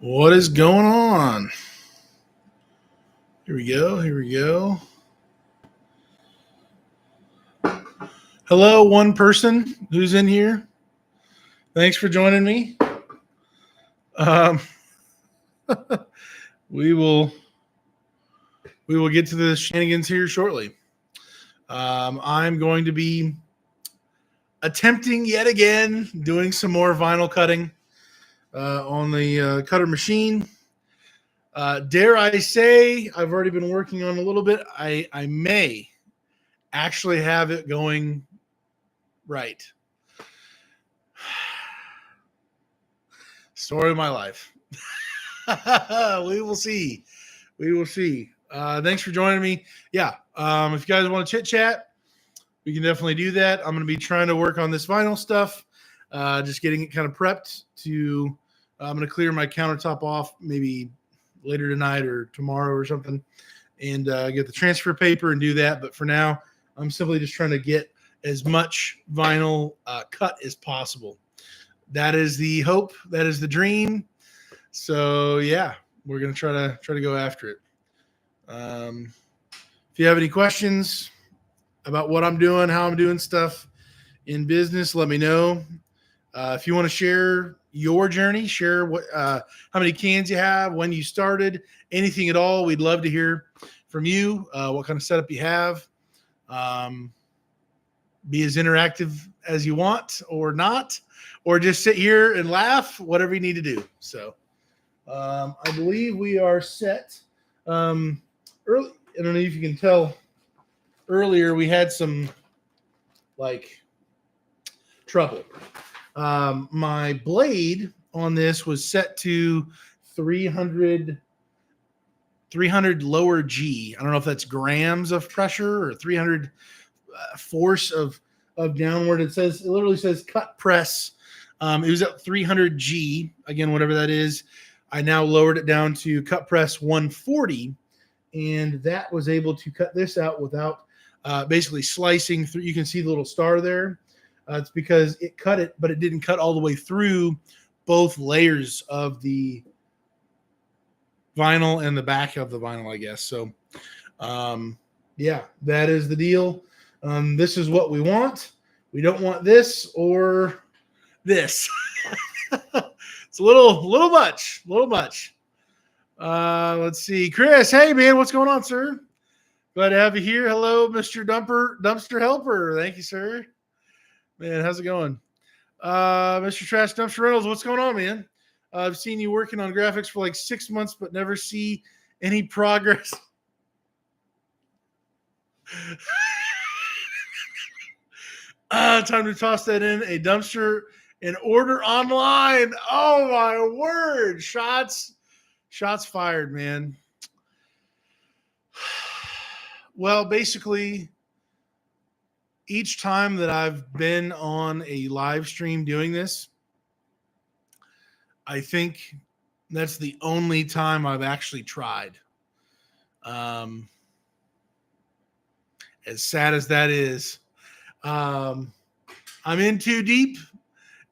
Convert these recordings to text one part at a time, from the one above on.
What is going on? Here we go. Hello, one person who's in here. Thanks for joining me. We will get to the shenanigans here shortly. I'm going to be attempting yet again doing some more vinyl cutting on the cutter machine. Dare I say, I've already been working on a little bit. I may actually have it going right. Story of my life. We will see. Thanks for joining me. Yeah. If you guys want to chit chat, we can definitely do that. I'm going to be trying to work on this vinyl stuff. Just getting it kind of prepped to, I'm going to clear my countertop off maybe later tonight or tomorrow or something and get the transfer paper and do that. But for now, I'm simply just trying to get as much vinyl cut as possible. That is the hope. That is the dream. So yeah, we're going to try to go after it. If you have any questions about what I'm doing, how I'm doing stuff in business, let me know. If you want to share your journey, share what, how many cans you have, when you started, anything at all. We'd love to hear from you. What kind of setup you have. Be as interactive as you want or not, or just sit here and laugh, whatever you need to do. So I believe we are set. Early, I don't know if you can tell, earlier we had some trouble. My blade on this was set to 300 lower G. I don't know if that's grams of pressure or 300 force of downward. It literally says cut press. It was at 300 G, again, whatever that is. I now lowered it down to cut press 140, and that was able to cut this out without basically slicing through. You can see the little star there. It's because it cut it, but it didn't cut all the way through both layers of the vinyl and the back of the vinyl, I guess. So, yeah, that is the deal. This is what we want. We don't want this or this. It's a little much. Let's see. Chris, hey, man, what's going on, sir? Glad to have you here. Hello, Mr. Dumpster Helper. Thank you, sir. Man, how's it going? Mr. Trash Dumpster Reynolds, what's going on, man? I've seen you working on graphics for like 6 months, but never see any progress. Time to toss that in a dumpster and order online. Oh, my word. Shots fired, man. Well, basically, each time that I've been on a live stream doing this, I think that's the only time I've actually tried. As sad as that is, I'm in too deep,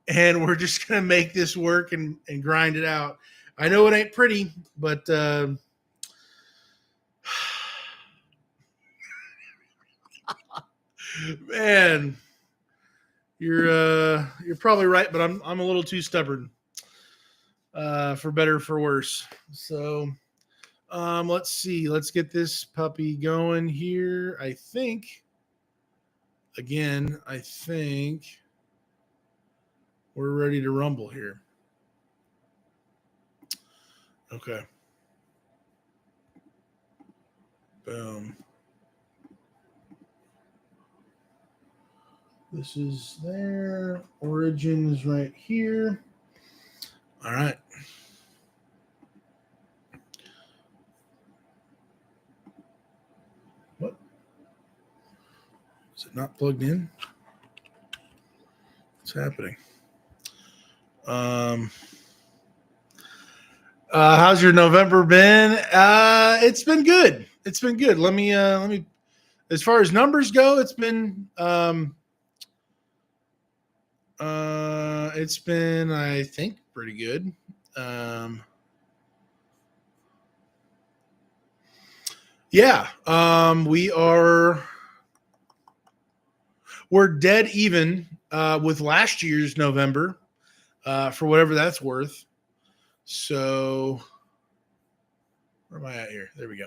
and we're just going to make this work and grind it out. I know it ain't pretty, but man, you're probably right, but I'm a little too stubborn, for better or for worse. So let's see. Let's get this puppy going here. I think we're ready to rumble here. Okay. Boom. This is there. Origins right here. All right. What? Is it not plugged in? What's happening? How's your November been? It's been good. Let me, as far as numbers go, it's been, It's been, I think, pretty good. Yeah. We're dead even with last year's November for whatever that's worth. So where am I at here? There we go.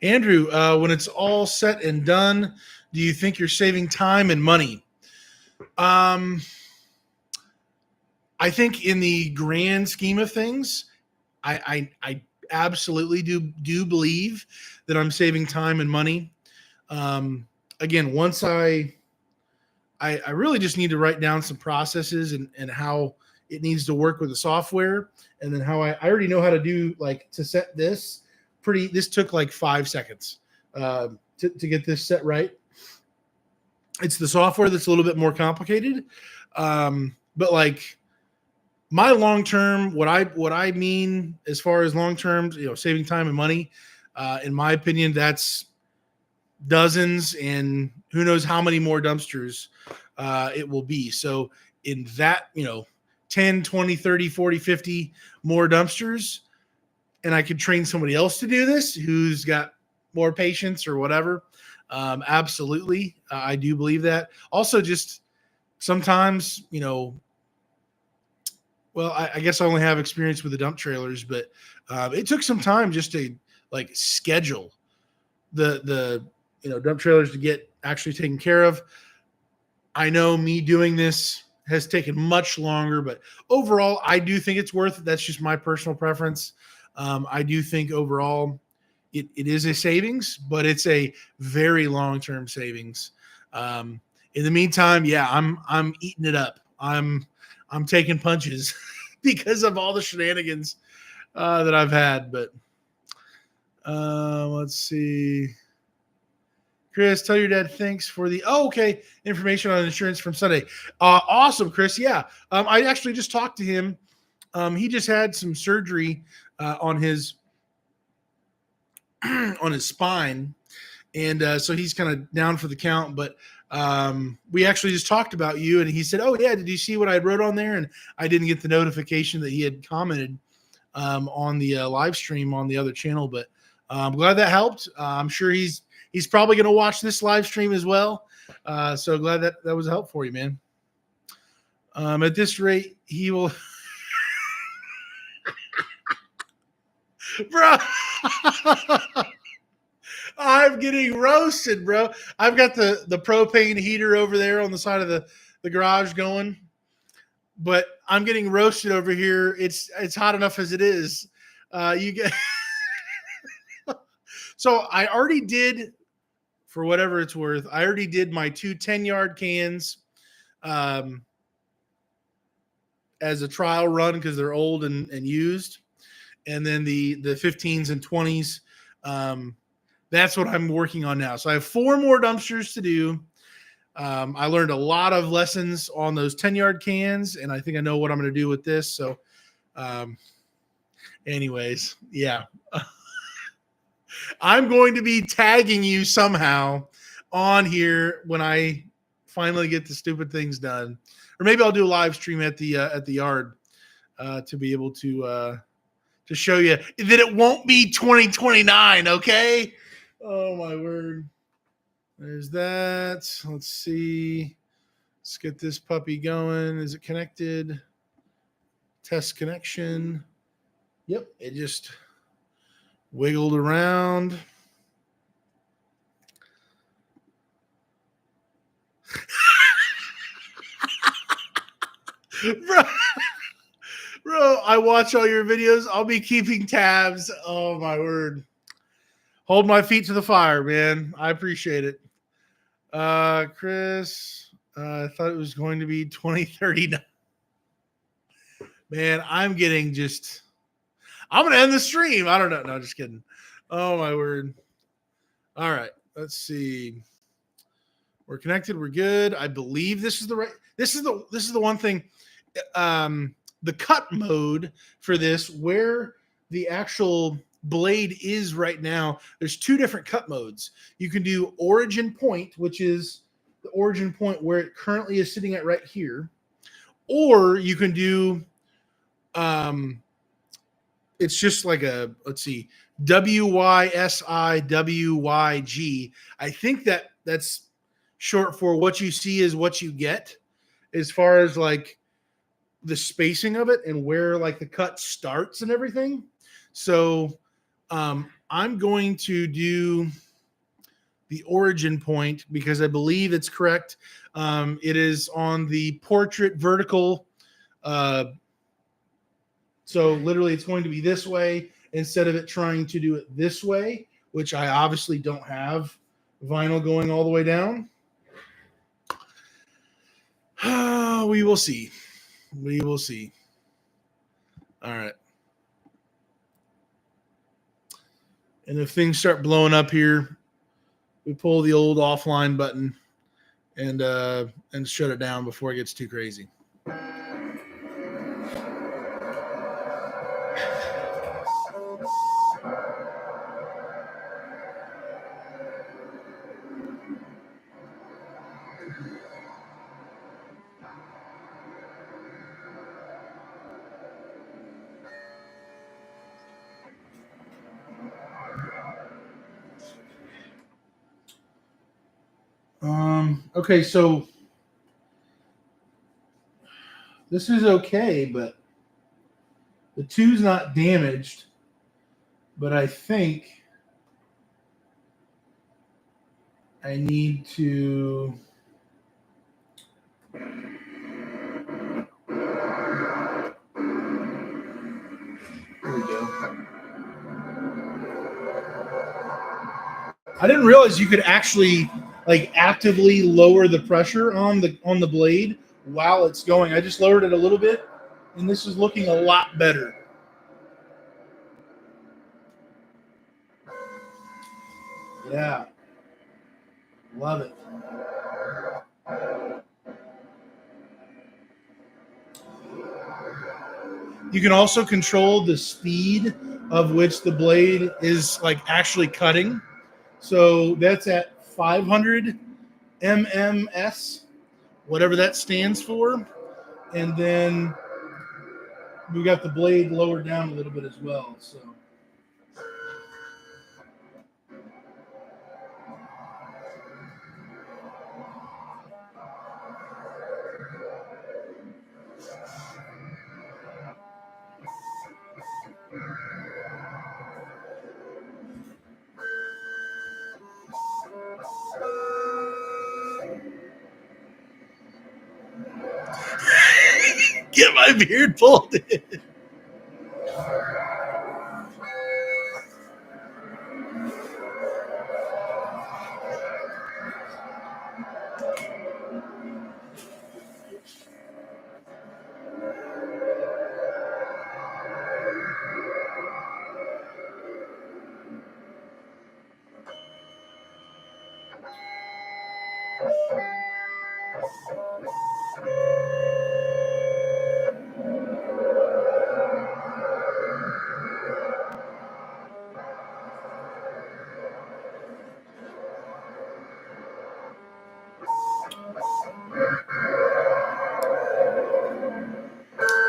Andrew, when it's all set and done, do you think you're saving time and money? I think in the grand scheme of things, I absolutely do believe that I'm saving time and money. Again, once I really just need to write down some processes and how it needs to work with the software, and then how I already know how to do, like, to set this. This took like 5 seconds to get this set right. It's the software that's a little bit more complicated, but like my long term, what I mean as far as long term, saving time and money, in my opinion, that's dozens and who knows how many more dumpsters it will be. So in that, 10, 20, 30, 40, 50 more dumpsters, and I could train somebody else to do this who's got more patience or whatever. Absolutely. I do believe that. Also, just sometimes, well, I guess I only have experience with the dump trailers, but it took some time just to like schedule the dump trailers to get actually taken care of. I know me doing this has taken much longer, but overall, I do think it's worth it. That's just my personal preference. I do think overall it is a savings, but it's a very long-term savings. In the meantime, yeah, I'm eating it up. I'm taking punches because of all the shenanigans that I've had. But let's see. Chris, tell your dad thanks for the information on insurance from Sunday. Awesome, Chris. Yeah, I actually just talked to him. He just had some surgery on his spine, and so he's kind of down for the count. But we actually just talked about you, and he said, "Oh yeah, did you see what I wrote on there?" And I didn't get the notification that he had commented on the live stream on the other channel, but I'm glad that helped. I'm sure he's probably going to watch this live stream as well. So glad that was a help for you, man. At this rate, he will. Bro, I'm getting roasted, bro. I've got the propane heater over there on the side of the garage going, but I'm getting roasted over here. It's hot enough as it is. You get so I already did, for whatever it's worth, I already did my 2 10-yard cans as a trial run because they're old and used. And then the 15s and 20s, that's what I'm working on now. So I have 4 more dumpsters to do. I learned a lot of lessons on those 10-yard cans, and I think I know what I'm going to do with this. So anyways, yeah. I'm going to be tagging you somehow on here when I finally get the stupid things done. Or maybe I'll do a live stream at the yard to be able to show you that it won't be 2029, okay? Oh, my word. There's that. Let's see. Let's get this puppy going. Is it connected? Test connection. Yep, it just wiggled around. Bro, I watch all your videos. I'll be keeping tabs. Oh, my word. Hold my feet to the fire, man. I appreciate it. Chris, I thought it was going to be 2039. Man, I'm going to end the stream. I don't know. No, just kidding. Oh, my word. All right. Let's see. We're connected. We're good. I believe this is the one thing. The cut mode for this, where the actual blade is right now, there's two different cut modes. You can do origin point, which is the origin point where it currently is sitting at right here, or you can do it's just like a, let's see, WYSIWYG. I think that's short for what you see is what you get, as far as like the spacing of it and where like the cut starts and everything. So I'm going to do the origin point because I believe it's correct. It is on the portrait vertical. So literally it's going to be this way instead of it trying to do it this way, which I obviously don't have vinyl going all the way down. We will see. We will see. All right. And if things start blowing up here, we pull the old offline button and shut it down before it gets too crazy. Okay, so this is okay, but the two's not damaged, but I think I need to. Here we go. I didn't realize you could actually like actively lower the pressure on the blade while it's going. I just lowered it a little bit, and this is looking a lot better. Yeah, love it. You can also control the speed of which the blade is like actually cutting. So that's at 500 MMS, whatever that stands for. And then we got the blade lowered down a little bit as well. So get my beard pulled in.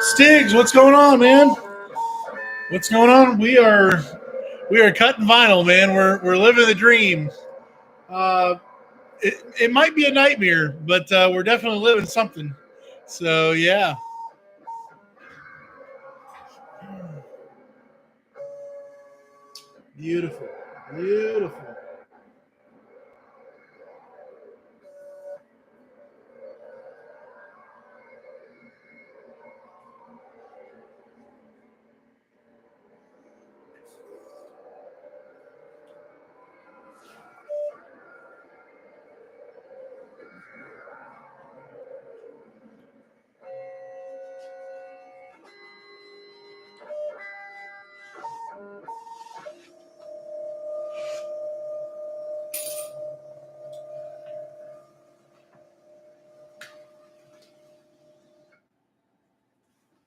Stiggs, what's going on, man? What's going on? We are cutting vinyl, man. We're living the dream. Uh, it might be a nightmare, but we're definitely living something. So yeah, beautiful, beautiful.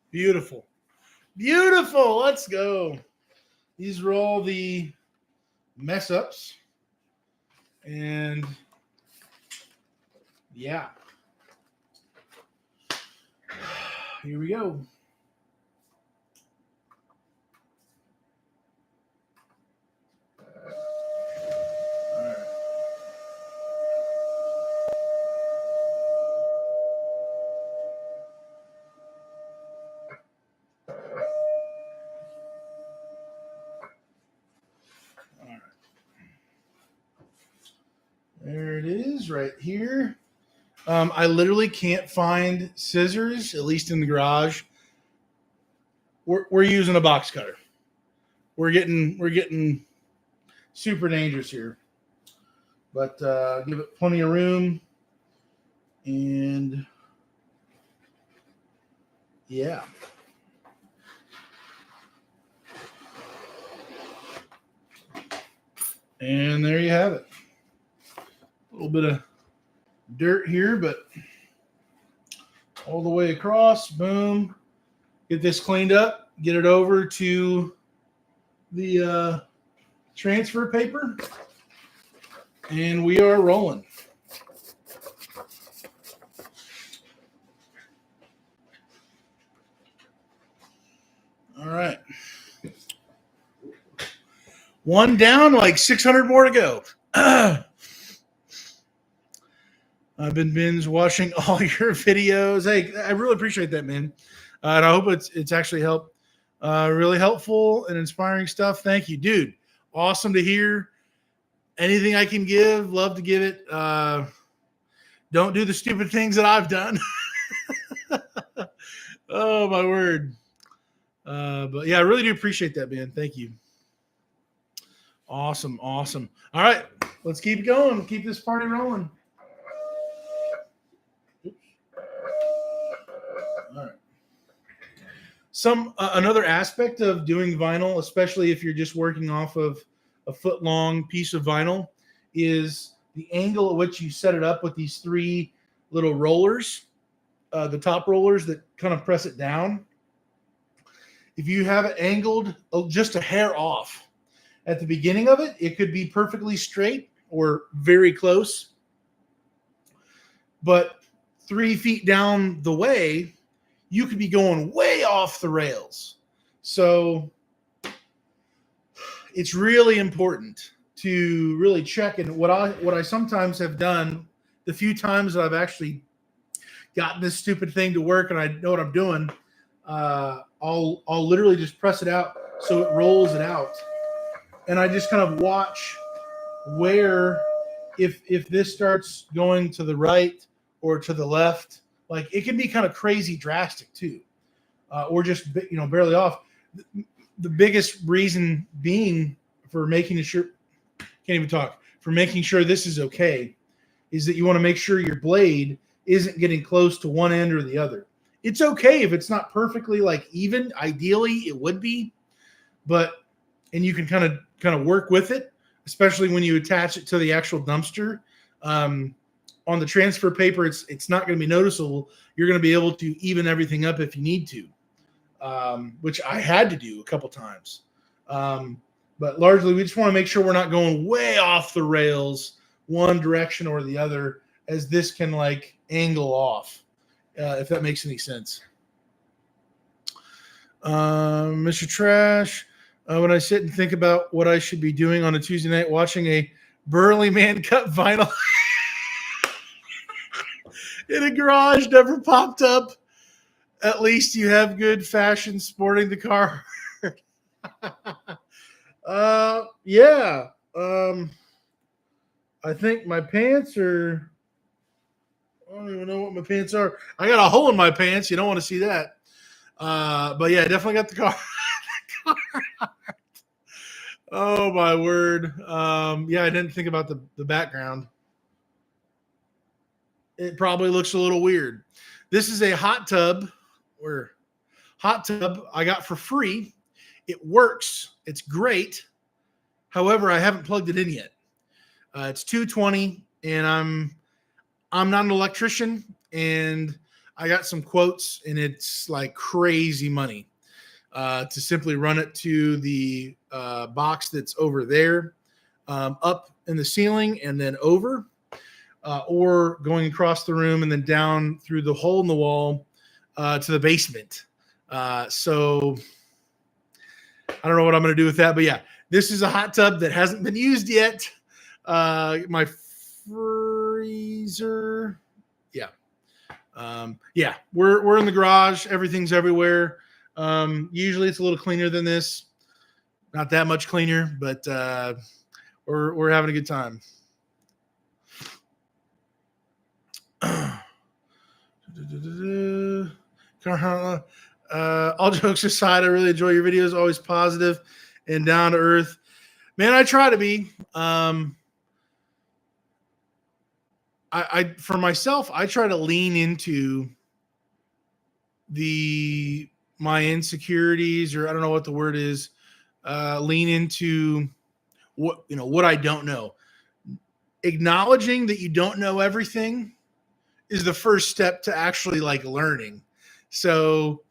Beautiful. Beautiful. Let's go. these are all the mess ups. And yeah, here we go. There it is right here. I literally can't find scissors, at least in the garage. We're using a box cutter. We're getting super dangerous here. But give it plenty of room. And yeah. And there you have it. A little bit of dirt here, but all the way across, boom. Get this cleaned up, get it over to the transfer paper, and we are rolling. All right. One down, like 600 more to go. I've been binge watching all your videos. Hey, I really appreciate that, man. And I hope it's actually helped. Really helpful and inspiring stuff. Thank you, dude. Awesome to hear. Anything I can give, love to give it. Don't do the stupid things that I've done. Oh, my word. But yeah, I really do appreciate that, man. Thank you. Awesome. All right, let's keep going. Keep this party rolling. All right. Another aspect of doing vinyl, especially if you're just working off of a foot-long piece of vinyl, is the angle at which you set it up with these three little rollers, the top rollers that kind of press it down. If you have it angled just a hair off at the beginning of it, it could be perfectly straight or very close. But 3 feet down the way, you could be going way off the rails. So it's really important to really check. And what I sometimes have done, the few times that I've actually gotten this stupid thing to work and I know what I'm doing, I'll literally just press it out so it rolls it out. And I just kind of watch where, if this starts going to the right or to the left, like it can be kind of crazy drastic too, or just barely off. The biggest reason being for making sure for making sure this is okay is that you want to make sure your blade isn't getting close to one end or the other. It's okay if it's not perfectly like even. Ideally, it would be, and you can kind of work with it, especially when you attach it to the actual dumpster. On the transfer paper, it's not going to be noticeable. You're going to be able to even everything up if you need to, which I had to do a couple times. But largely, we just want to make sure we're not going way off the rails one direction or the other, as this can like angle off, if that makes any sense. Mr. Trash, when I sit and think about what I should be doing on a Tuesday night, watching a burly man cut vinyl in a garage never popped up. At least you have good fashion sporting the car. Yeah. I think my pants are. I don't even know what my pants are. I got a hole in my pants. You don't want to see that. But yeah, I definitely got the car. Oh my word. Yeah, I didn't think about the background. It probably looks a little weird. This is a hot tub I got for free. It works. It's great. However, I haven't plugged it in yet. It's $220, and I'm not an electrician, and I got some quotes, and it's like crazy money. to simply run it to the box that's over there, up in the ceiling and then over, or going across the room and then down through the hole in the wall to the basement. So I don't know what I'm going to do with that, but yeah, this is a hot tub that hasn't been used yet. My freezer, yeah, yeah, we're in the garage. Everything's everywhere. Usually it's a little cleaner than this, not that much cleaner, but we're having a good time. All jokes aside, I really enjoy your videos. Always positive and down to earth. Man, I try to be. I for myself, I try to lean into my insecurities, or I don't know what the word is. Lean into what I don't know. Acknowledging that you don't know everything is the first step to actually like learning. So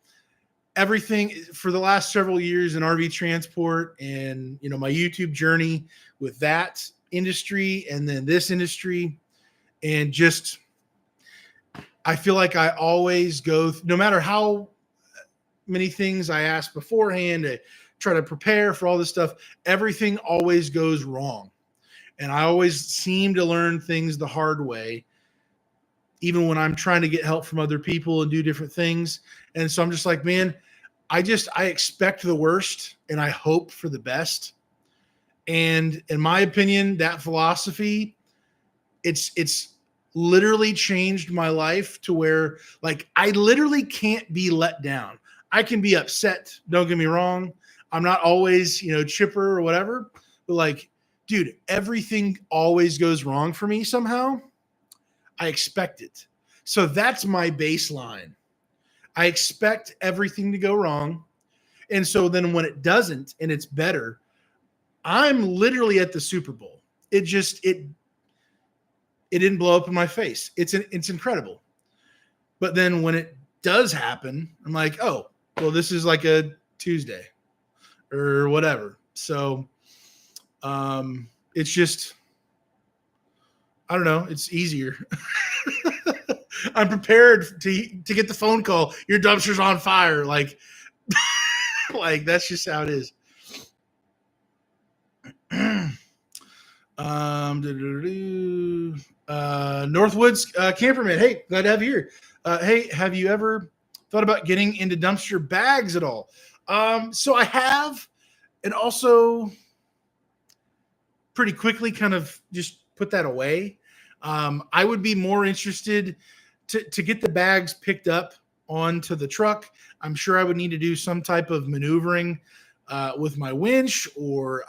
everything for the last several years in RV transport, and my YouTube journey with that industry and then this industry, and just I feel like I always go, no matter how many things I ask beforehand to try to prepare for all this stuff, everything always goes wrong. And I always seem to learn things the hard way, even when I'm trying to get help from other people and do different things. And so I'm just like, man, I expect the worst and I hope for the best. And in my opinion, that philosophy, it's literally changed my life to where like I literally can't be let down. I can be upset. Don't get me wrong. I'm not always, chipper or whatever, but like, dude, everything always goes wrong for me somehow. I expect it. So that's my baseline. I expect everything to go wrong. And so then when it doesn't and it's better, I'm literally at the Super Bowl. It didn't blow up in my face. It's incredible. But then when it does happen, I'm like, oh, well, this is like a Tuesday or whatever. So it's just, I don't know. It's easier. I'm prepared to get the phone call. Your dumpster's on fire. Like, like that's just how it is. Northwoods Camperman. Hey, glad to have you here. Hey, have you ever thought about getting into dumpster bags at all? So I have, and also pretty quickly kind of just put that away. I would be more interested to get the bags picked up onto the truck. I'm sure I would need to do some type of maneuvering with my winch, or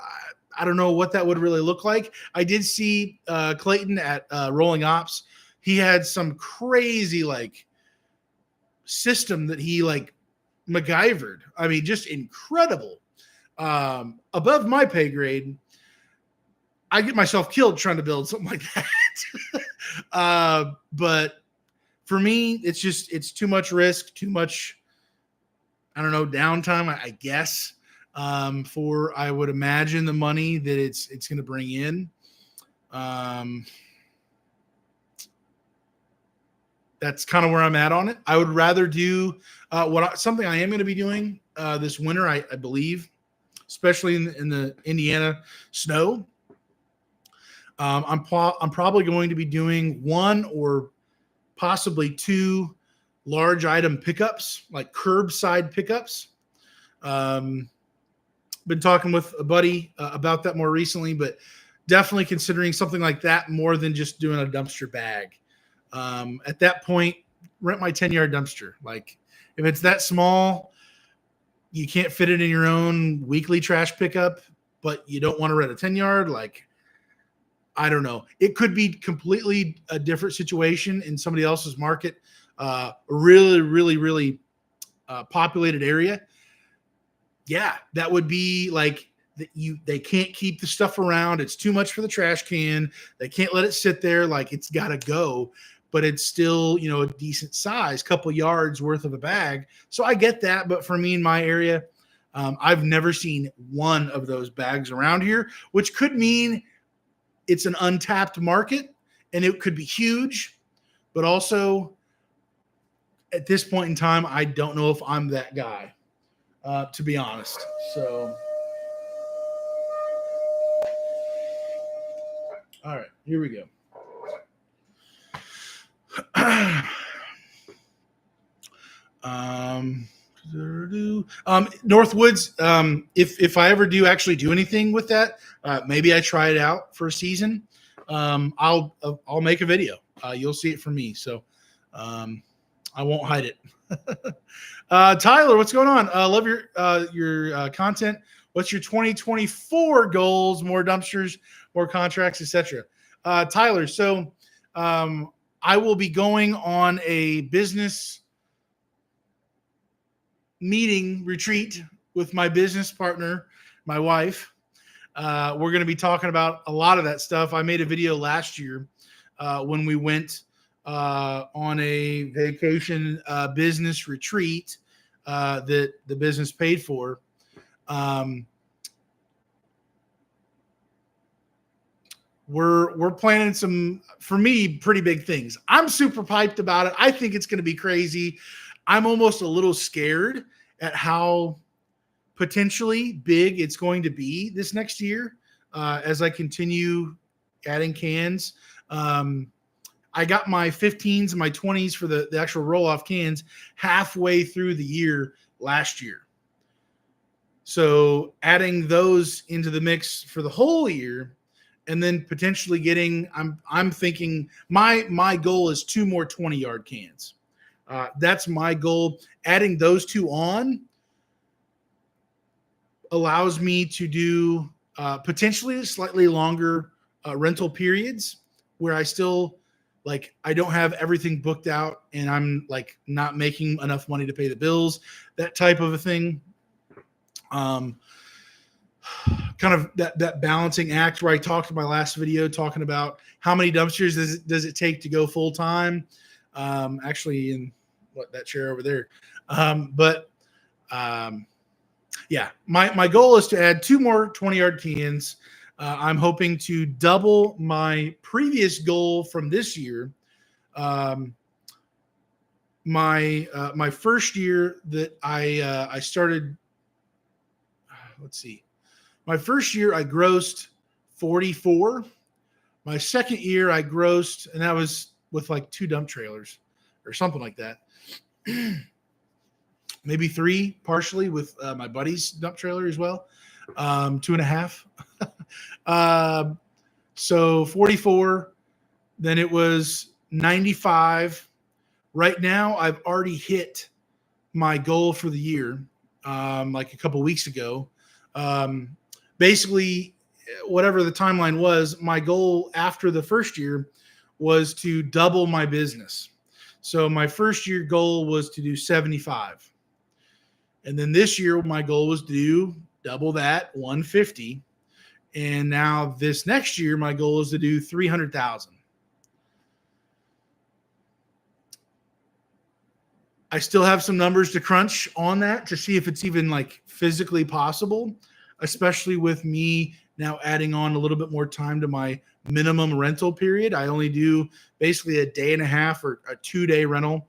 I don't know what that would really look like. I did see Clayton at Rolling Ops. He had some crazy like system that he like MacGyvered. I mean, just incredible. Above my pay grade. I get myself killed trying to build something like that. But for me, it's too much risk, too much, I don't know, downtime, I guess, for I would imagine the money that it's going to bring in. That's kind of where I'm at on it. I would rather do something I am going to be doing this winter, I believe, especially in the Indiana snow. I'm probably going to be doing one or possibly two large item pickups, like curbside pickups. Been talking with a buddy about that more recently, but definitely considering something like that more than just doing a dumpster bag. At that point, rent my 10-yard dumpster. Like if it's that small, you can't fit it in your own weekly trash pickup, but you don't want to rent a 10-yard, like, I don't know. It could be completely a different situation in somebody else's market, a really, really, really populated area. Yeah, that would be like they can't keep the stuff around. It's too much for the trash can. They can't let it sit there. Like it's got to go, but it's still, a decent size, couple yards worth of a bag. So I get that. But for me in my area, I've never seen one of those bags around here, which could mean it's an untapped market and it could be huge, but also at this point in time, I don't know if I'm that guy, to be honest. So, all right, here we go. Northwoods. If I ever do actually do anything with that, maybe I try it out for a season. I'll make a video. You'll see it from me. So I won't hide it. Tyler, what's going on? Love your content. What's your 2024 goals? More dumpsters, more contracts, etc. Tyler, so I will be going on a business meeting retreat with my business partner, my wife. We're going to be talking about a lot of that stuff. I made a video last year when we went on a vacation business retreat that the business paid for. We're planning some, for me, pretty big things. I'm super hyped about it. I think it's going to be crazy. I'm almost a little scared at how potentially big it's going to be this next year as I continue adding cans. I got my 15s and my 20s for the actual roll-off cans halfway through the year last year. So adding those into the mix for the whole year, and then potentially getting, I'm thinking my goal is 2 more 20-yard cans. That's my goal. Adding those 2 on allows me to do potentially slightly longer rental periods where I still, like, I don't have everything booked out and I'm like not making enough money to pay the bills, that type of a thing. Kind of that balancing act where I talked in my last video talking about how many dumpsters does it take to go full time. Actually in that chair over there. Yeah, my goal is to add 2 more 20-yard cans. I'm hoping to double my previous goal from this year. My first year that I started, let's see. My first year I grossed 44. My second year I grossed, and that was with like 2 dump trailers or something like that. Maybe 3 partially with my buddy's dump trailer as well. 2.5. So 44. Then it was 95. Right now I've already hit my goal for the year, like a couple weeks ago. Basically, whatever the timeline was, my goal after the first year was to double my business. So my first year goal was to do 75. And then this year, my goal was to do double that, 150. And now this next year, my goal is to do 300,000. I still have some numbers to crunch on that to see if it's even like physically possible, especially with me now adding on a little bit more time to my minimum rental period. I only do basically a day and a half or a 2-day rental,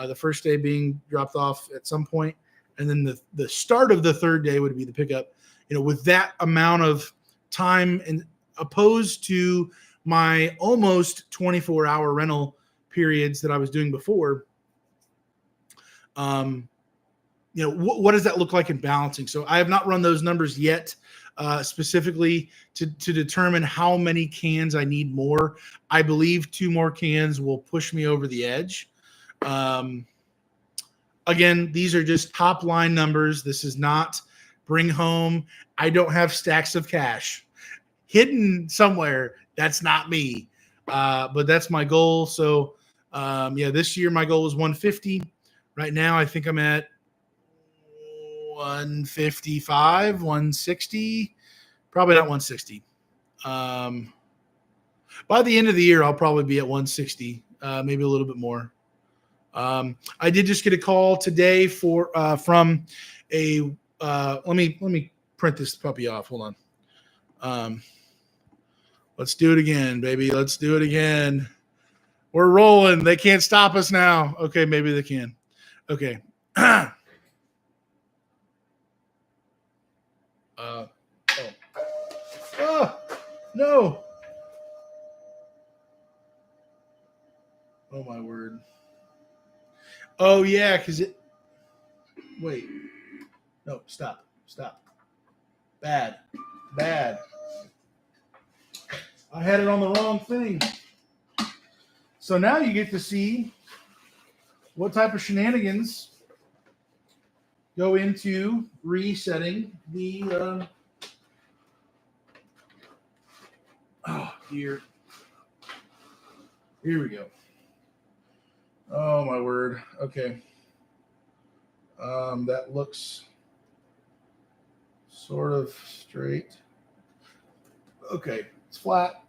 the first day being dropped off at some point, and then the start of the third day would be the pickup. You know, with that amount of time and opposed to my almost 24-hour rental periods that I was doing before, you know, what does that look like in balancing? So I have not run those numbers yet, specifically to determine how many cans I need more. I believe 2 more cans will push me over the edge. Again, these are just top line numbers. This is not bring home. I don't have stacks of cash hidden somewhere. That's not me. But that's my goal. So yeah, this year my goal was 150. Right now, I think I'm at 155, 160, probably not 160. By the end of the year, I'll probably be at 160, maybe a little bit more. I did just get a call today from a let me print this puppy off. Hold on. Let's do it again, baby. Let's do it again. We're rolling. They can't stop us now. Okay, maybe they can. Okay. Oh, no. Oh, my word. Oh, yeah, because it. Wait. No, stop. Bad. I had it on the wrong thing. So now you get to see what type of shenanigans go into resetting the. Oh, dear. Here we go. Oh, my word. Okay. That looks sort of straight. Okay, it's flat.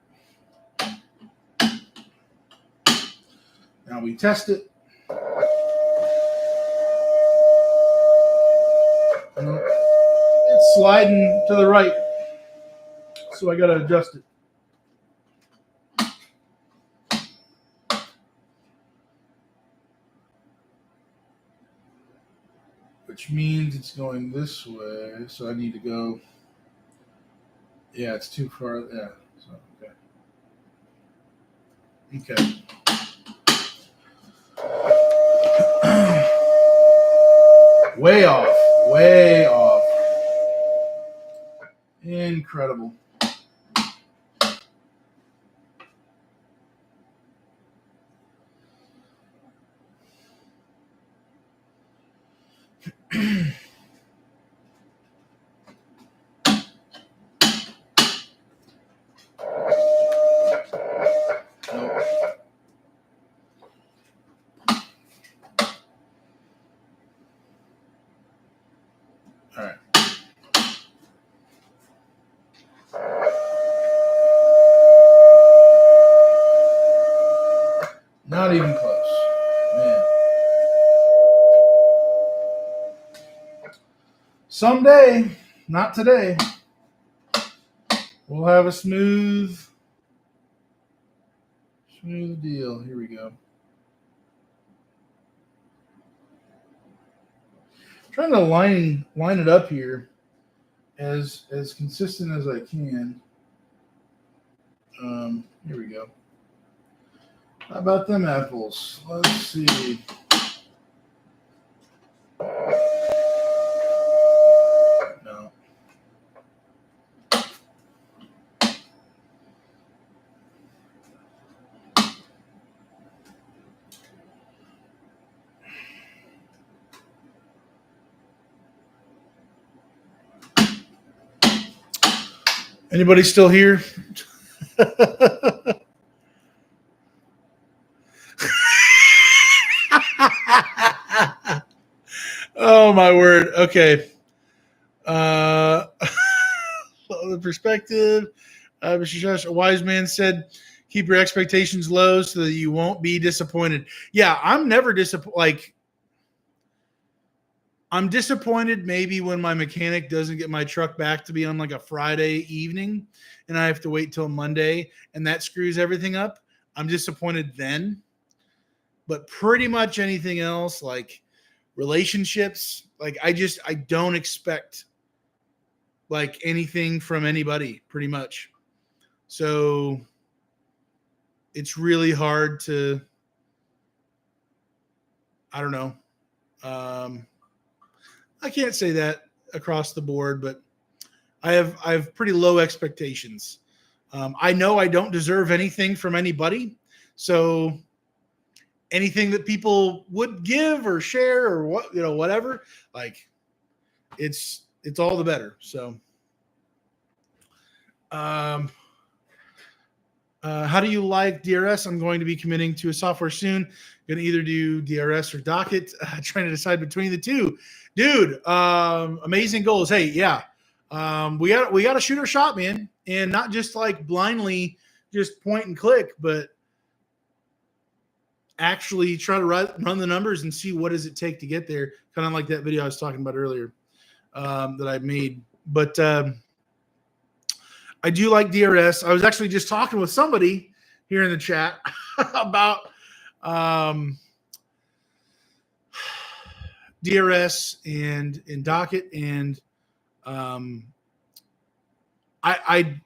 Now we test it. It's sliding to the right, so I got to adjust it. Which means it's going this way, so I need to go. Yeah, it's too far. Yeah. So, okay. Way off. Incredible. All right. Not even close. Man. Someday, not today, we'll have a smooth deal. Here we go. Trying to line it up here as consistent as I can. Here we go. How about them apples? Let's see. No. Anybody still here? Oh my word. Okay. The perspective. Mr. Josh, a wise man said, keep your expectations low so that you won't be disappointed. Yeah, I'm never disappointed. Like, I'm disappointed maybe when my mechanic doesn't get my truck back to me on like a Friday evening and I have to wait till Monday and that screws everything up. I'm disappointed then. But pretty much anything else, like relationships, like I don't expect like anything from anybody pretty much. So it's really hard to, I don't know. I can't say that across the board, but I have pretty low expectations. I know I don't deserve anything from anybody. So anything that people would give or share or whatever, like it's all the better. So, how do you like DRS? I'm going to be committing to a software soon. Going to either do DRS or Docket. Trying to decide between the two. Dude, amazing goals. Hey, yeah. We got to shoot our shot, man. And not just like blindly just point and click, but actually try to run the numbers and see what does it take to get there. Kind of like that video I was talking about earlier. that I've made. But I do like DRS. I was actually just talking with somebody here in the chat about DRS and Docket, and I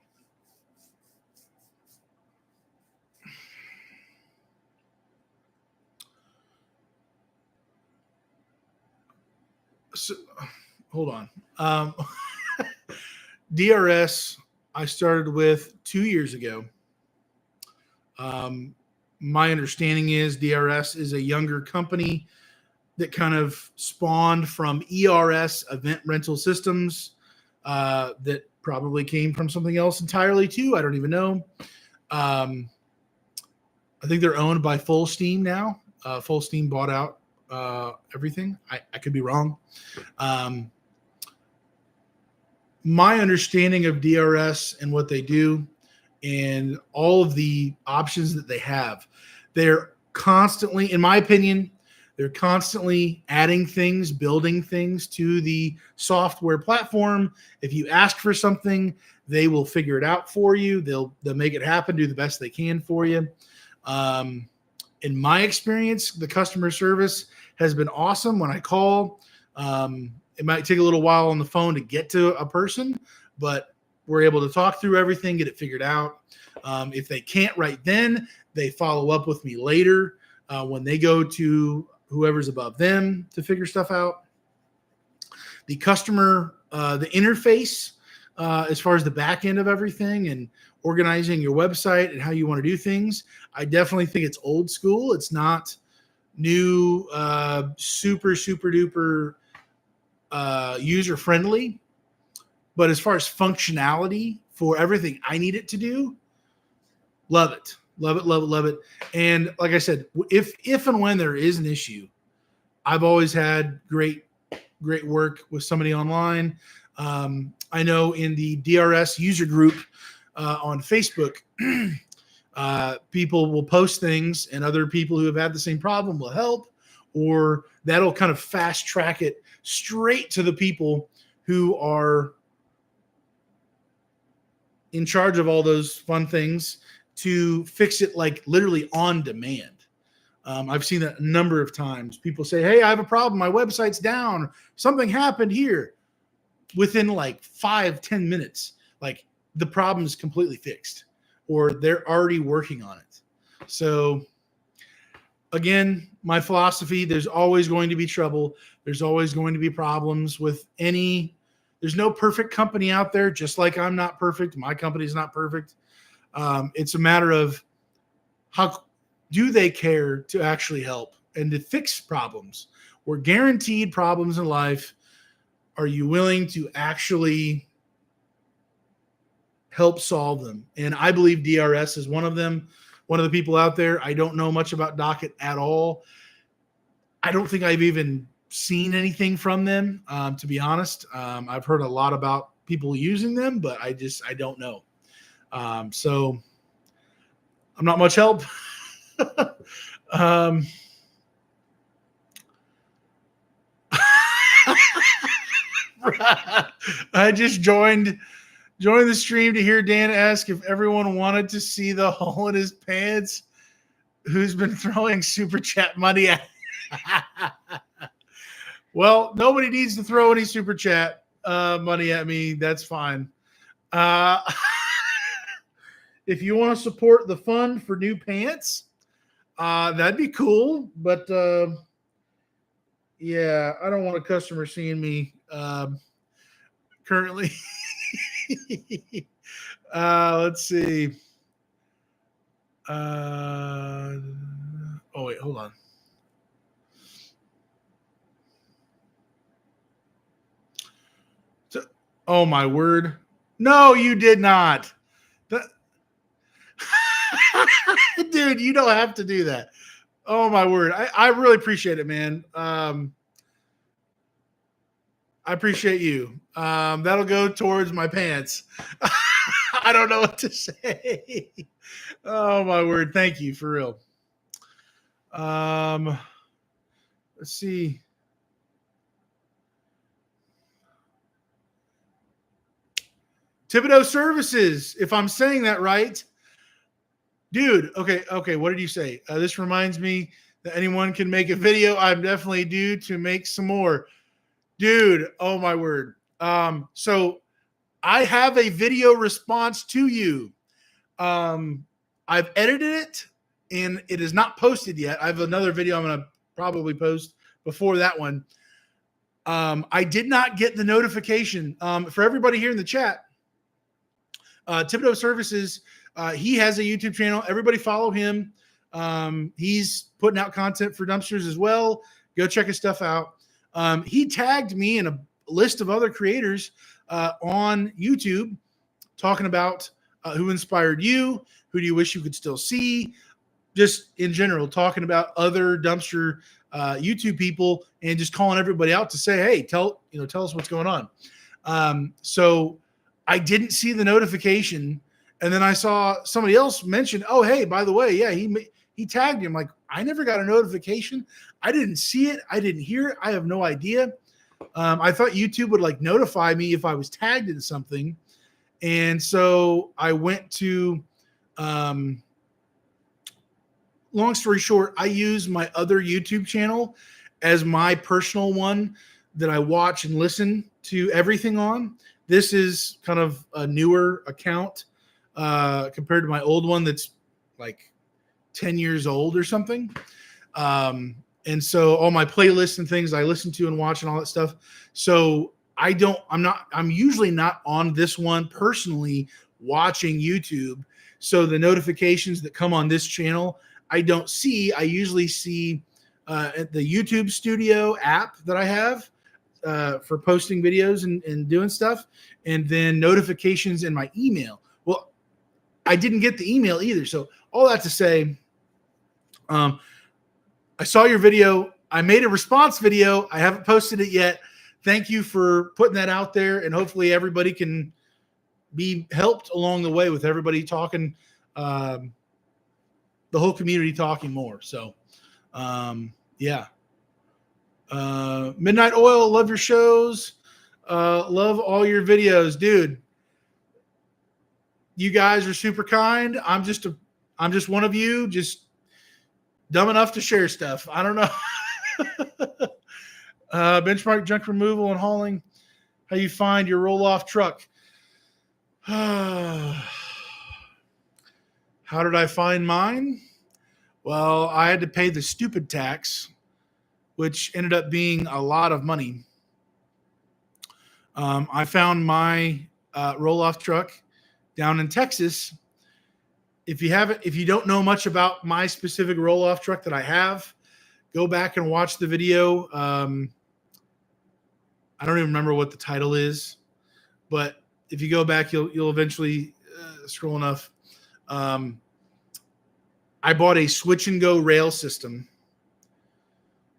so, hold on. DRS I started with 2 years ago. My understanding is DRS is a younger company that kind of spawned from ERS, Event Rental Systems, that probably came from something else entirely too. I don't even know. I think they're owned by Full Steam now. Full Steam bought out everything. I could be wrong. My understanding of DRS and what they do and all of the options that they have, they're constantly, in my opinion, they're constantly adding things, building things to the software platform. If you ask for something, they will figure it out for you. They'll make it happen, do the best they can for you. In my experience, the customer service has been awesome. When I call, it might take a little while on the phone to get to a person, but we're able to talk through everything, get it figured out. If they can't right then, they follow up with me later when they go to whoever's above them to figure stuff out. The customer, the interface, as far as the back end of everything and organizing your website and how you want to do things, I definitely think it's old school. It's not new, super duper user friendly. But as far as functionality for everything I need it to do, love it. Love it. And like I said, if and when there is an issue, I've always had great work with somebody online. I know in the DRS user group on Facebook, people will post things and other people who have had the same problem will help, or that'll kind of fast track it straight to the people who are in charge of all those fun things to fix it, like literally on demand. I've seen that a number of times. People say, hey, I have a problem. My website's down. Something happened here. Within like 5-10 minutes, like the problem is completely fixed, or they're already working on it. So again, my philosophy, there's always going to be trouble. There's always going to be problems with there's no perfect company out there, just like I'm not perfect. My company's not perfect. It's a matter of how do they care to actually help and to fix problems. We're guaranteed problems in life. Are you willing to actually help solve them? And I believe DRS is one of them, one of the people out there. I don't know much about Docket at all. I don't think I've even seen anything from them, to be honest. I've heard a lot about people using them, but I don't know. So I'm not much help. I just joined the stream to hear Dan ask if everyone wanted to see the hole in his pants. Who's been throwing super chat money at? Well, nobody needs to throw any super chat money at me. That's fine. If you want to support the fund for new pants, that'd be cool. But yeah, I don't want a customer seeing me currently. Let's see. Oh wait, hold on. So, oh my word! No, you did not. Dude, you don't have to do that. Oh my word! I really appreciate it, man. I appreciate you. That'll go towards my pants. I don't know what to say. Oh my word! Thank you for real. Let's see. Thibodeau Services, if I'm saying that right. Dude, okay. What did you say? This reminds me that anyone can make a video. I'm definitely due to make some more. Dude, oh my word. So I have a video response to you. I've edited it and it is not posted yet. I have another video I'm going to probably post before that one. I did not get the notification. For everybody here in the chat, Thibodeau Services, he has a YouTube channel. Everybody follow him. He's putting out content for dumpsters as well. Go check his stuff out. He tagged me and a list of other creators on YouTube talking about who inspired you, who do you wish you could still see, just in general, talking about other dumpster YouTube people and just calling everybody out to say, hey, tell us what's going on. So I didn't see the notification. And then I saw somebody else mention, oh, hey, by the way, yeah, he tagged you. I'm like, I never got a notification. I didn't see it. I didn't hear it. I have no idea. I thought YouTube would like notify me if I was tagged in something. And so I went to, long story short, I use my other YouTube channel as my personal one that I watch and listen to everything on. This is kind of a newer account compared to my old one that's like 10 years old or something. And so all my playlists and things I listen to and watch and all that stuff. So I'm usually not on this one personally watching YouTube. So the notifications that come on this channel, I don't see. I usually see at the YouTube Studio app that I have for posting videos and doing stuff, and then notifications in my email. Well, I didn't get the email either. So all that to say, I saw your video. I made a response video. I haven't posted it yet. Thank you for putting that out there, and hopefully everybody can be helped along the way with everybody talking, the whole community talking more. So, yeah. Midnight Oil, love your shows. Love all your videos, dude. You guys are super kind. I'm just one of you, just dumb enough to share stuff. I don't know. Benchmark junk removal and hauling. How you find your roll-off truck? How did I find mine? Well, I had to pay the stupid tax, which ended up being a lot of money. I found my roll-off truck down in Texas. If you don't know much about my specific roll-off truck that I have, go back and watch the video. I don't even remember what the title is, but if you go back, you'll eventually scroll enough. I bought a switch and go rail system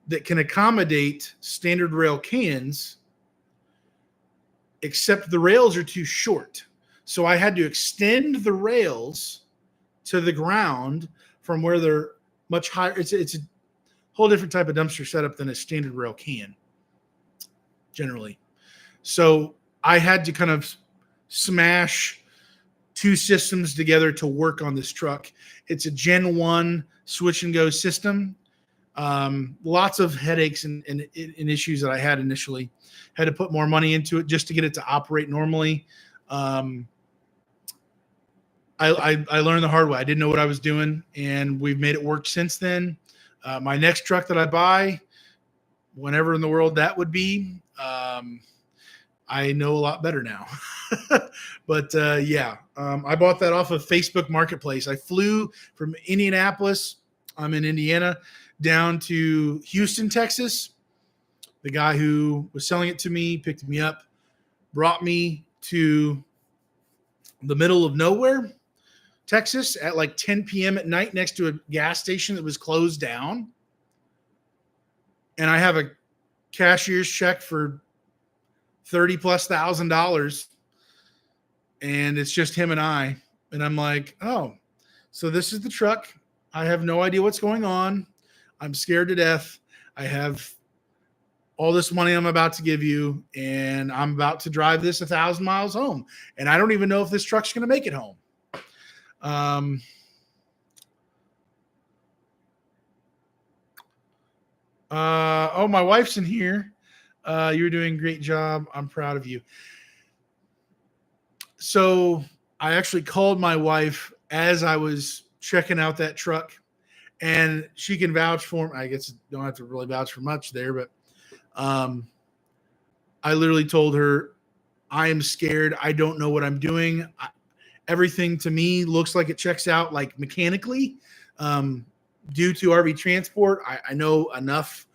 that can accommodate standard rail cans, except the rails are too short. So I had to extend the rails to the ground from where they're much higher. It's a whole different type of dumpster setup than a standard rail can generally. So I had to kind of smash two systems together to work on this truck. It's a Gen 1 switch and go system. Lots of headaches and issues that I had initially. Had to put more money into it just to get it to operate normally. I learned the hard way. I didn't know what I was doing, and we've made it work since then. My next truck that I buy, whenever in the world that would be, I know a lot better now. But yeah, I bought that off of Facebook Marketplace. I flew from Indianapolis, I'm in Indiana, down to Houston, Texas. The guy who was selling it to me picked me up, brought me to the middle of nowhere, Texas, at like 10 p.m. at night next to a gas station that was closed down. And I have a cashier's check for $30,000+, and it's just him and I. And I'm like, oh, so this is the truck. I have no idea what's going on. I'm scared to death. I have all this money I'm about to give you, and I'm about to drive this 1,000 miles home, and I don't even know if this truck's going to make it home. Oh, my wife's in here. You're doing a great job. I'm proud of you. So I actually called my wife as I was checking out that truck, and she can vouch for me. I guess don't have to really vouch for much there, but I literally told her, I am scared. I don't know what I'm doing. Everything to me looks like it checks out, like mechanically. Due to RV Transport, I know enough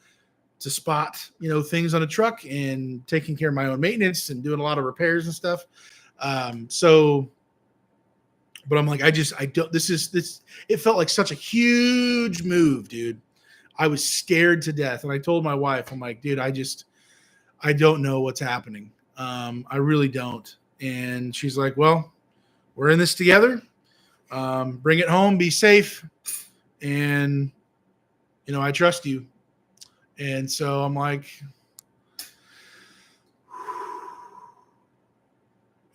to spot, things on a truck, and taking care of my own maintenance and doing a lot of repairs and stuff. But I'm like, I don't, it felt like such a huge move, dude. I was scared to death. And I told my wife, I'm like, dude, I don't know what's happening. I really don't. And she's like, well, we're in this together. Bring it home, be safe. And, I trust you. And so I'm like,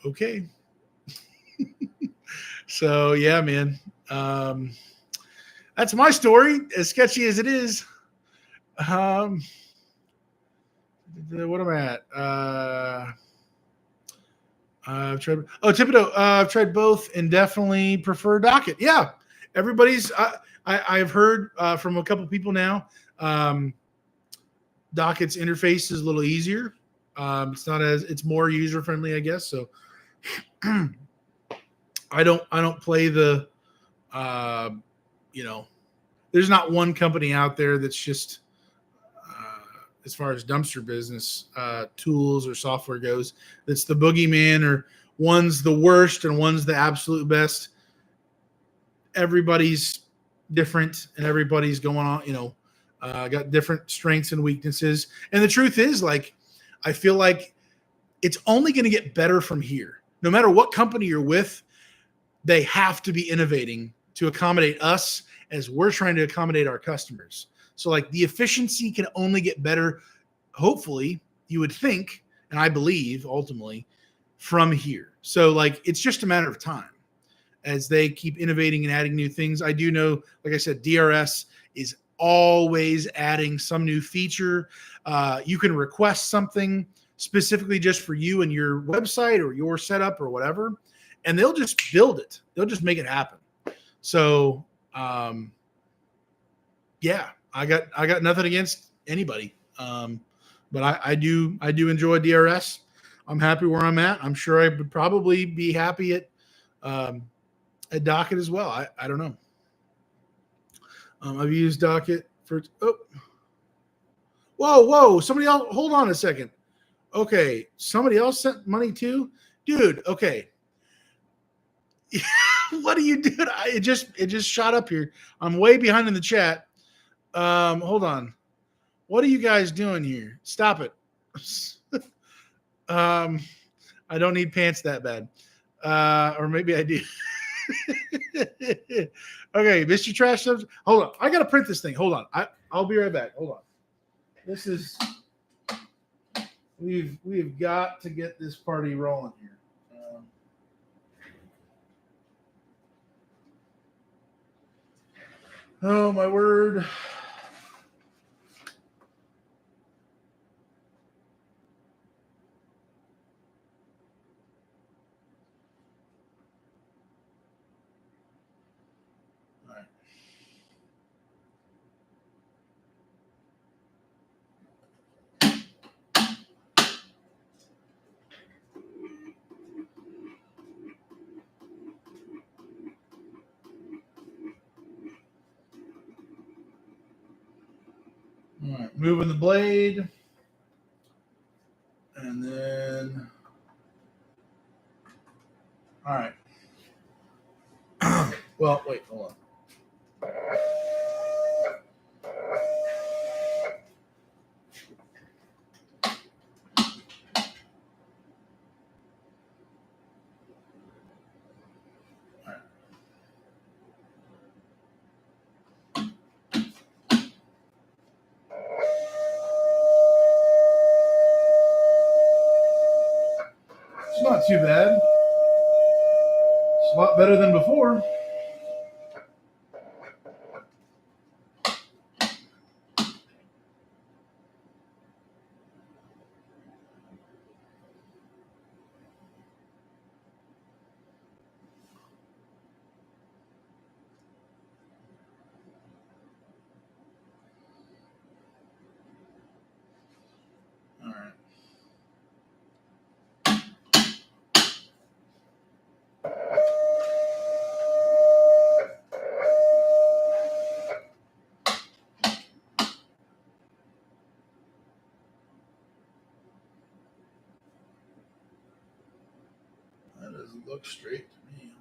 okay. So yeah, man. That's my story, as sketchy as it is. What am I at? I've tried. Oh, Thibodeau. I've tried both and definitely prefer Docket. Yeah, everybody's. I've heard from a couple people now. Docket's interface is a little easier. It's more user friendly, I guess. So I don't play the. There's not one company out there that's just. As far as dumpster business tools or software goes, that's the boogeyman, or one's the worst and one's the absolute best. Everybody's different, and everybody's going on, got different strengths and weaknesses. And the truth is, like, I feel like it's only going to get better from here. No matter what company you're with, they have to be innovating to accommodate us as we're trying to accommodate our customers. So like the efficiency can only get better, hopefully, you would think, and I believe ultimately, from here. So like it's just a matter of time as they keep innovating and adding new things. I do know, like I said, DRS is always adding some new feature. You can request something specifically just for you and your website or your setup or whatever, and they'll just build it. They'll just make it happen. So yeah. I got nothing against anybody, but I do enjoy DRS. I'm happy where I'm at. I'm sure I would probably be happy at Docket as well. I don't know. I've used Docket for. Whoa! Somebody else. Hold on a second. Okay, somebody else sent money too, dude. Okay. What are you doing? It just shot up here. I'm way behind in the chat. Hold on. What are you guys doing here? Stop it. I don't need pants that bad. Or maybe I do. Okay, Mr. Trash Subs. Hold on. I gotta print this thing. Hold on. I'll be right back. Hold on. This is we've got to get this party rolling here. Oh my word. All right, moving the blade. And then, all right. Well, wait, hold on. too bad. It's a lot better than before. All right. That doesn't look straight to me.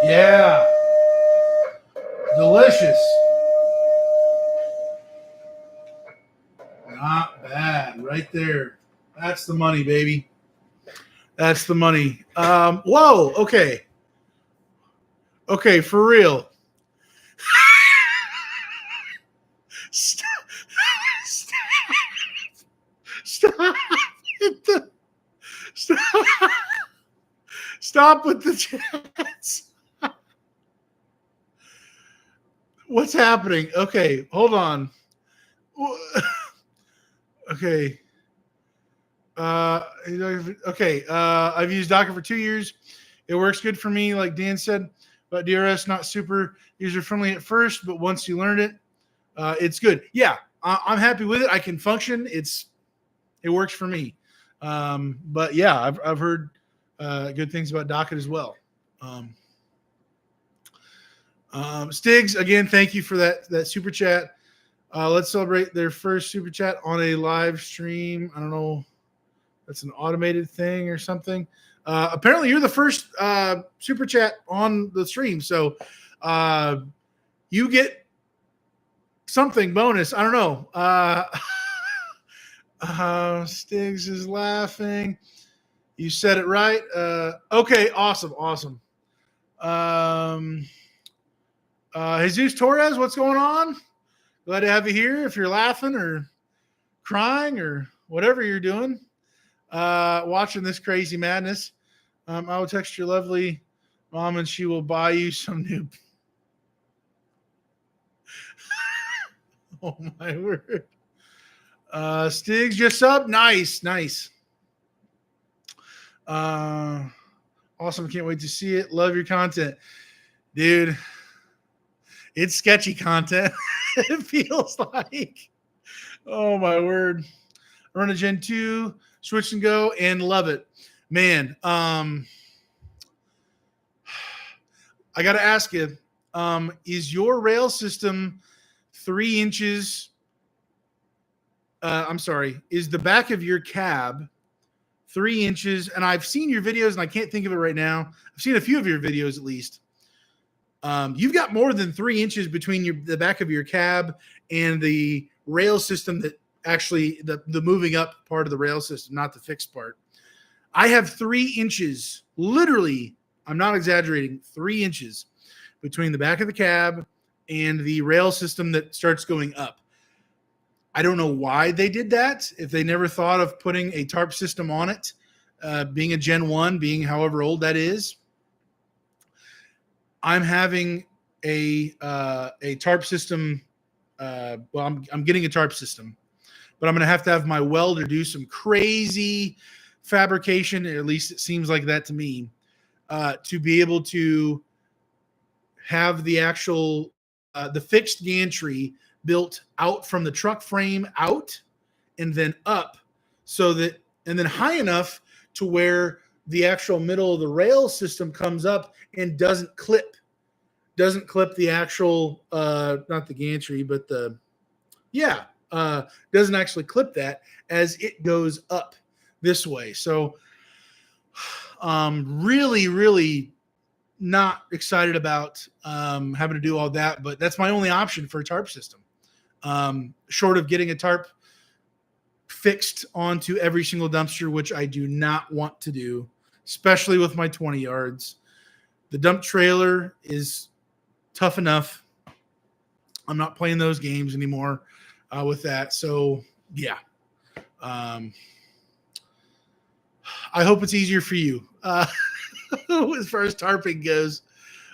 Yeah. Delicious. Not bad. Right there. That's the money, baby. That's the money. Whoa. Okay. Okay, for real. Stop. Stop. Stop. Stop with the chats. What's happening? Okay, hold on. Okay. Okay. I've used Docker for 2 years. It works good for me, like Dan said. But DRS not super user friendly at first, but once you learn it, it's good. Yeah, I'm happy with it. I can function. It works for me. But yeah, I've heard good things about Docker as well. Stiggs, again, thank you for that super chat. Let's celebrate their first super chat on a live stream. I don't know. That's an automated thing or something. Apparently, you're the first super chat on the stream. So you get something bonus. I don't know. Stiggs is laughing. You said it right. Okay, awesome. Jesus Torres, what's going on? Glad to have you here. If you're laughing or crying or whatever you're doing, watching this crazy madness, I will text your lovely mom and she will buy you some new. Oh my word. Stiggs just up. Nice. Awesome. Can't wait to see it. Love your content. Dude, it's sketchy content. It feels like. Oh my word. Run a Gen 2, switch and go, and love it. Man, I got to ask you, is your rail system 3 inches? I'm sorry. Is the back of your cab 3 inches? And I've seen your videos, and I can't think of it right now. I've seen a few of your videos at least. You've got more than 3 inches between the back of your cab and the rail system that actually the moving up part of the rail system, not the fixed part. I have 3 inches, literally, I'm not exaggerating, 3 inches between the back of the cab and the rail system that starts going up. I don't know why they did that. If they never thought of putting a tarp system on it, being a Gen 1, being however old that is. I'm having a tarp system. Well, I'm getting a tarp system, but I'm going to have my welder do some crazy fabrication, or at least it seems like that to me, to be able to have the actual the fixed gantry built out from the truck frame out and then up, so that, and then high enough to where the actual middle of the rail system comes up and doesn't clip the actual not the gantry, but doesn't actually clip that as it goes up this way. So really not excited about having to do all that, but that's my only option for a tarp system. Short of getting a tarp fixed onto every single dumpster, which I do not want to do, especially with my 20 yards. The dump trailer is tough enough. I'm not playing those games anymore with that. So yeah. I hope it's easier for you as far as tarping goes.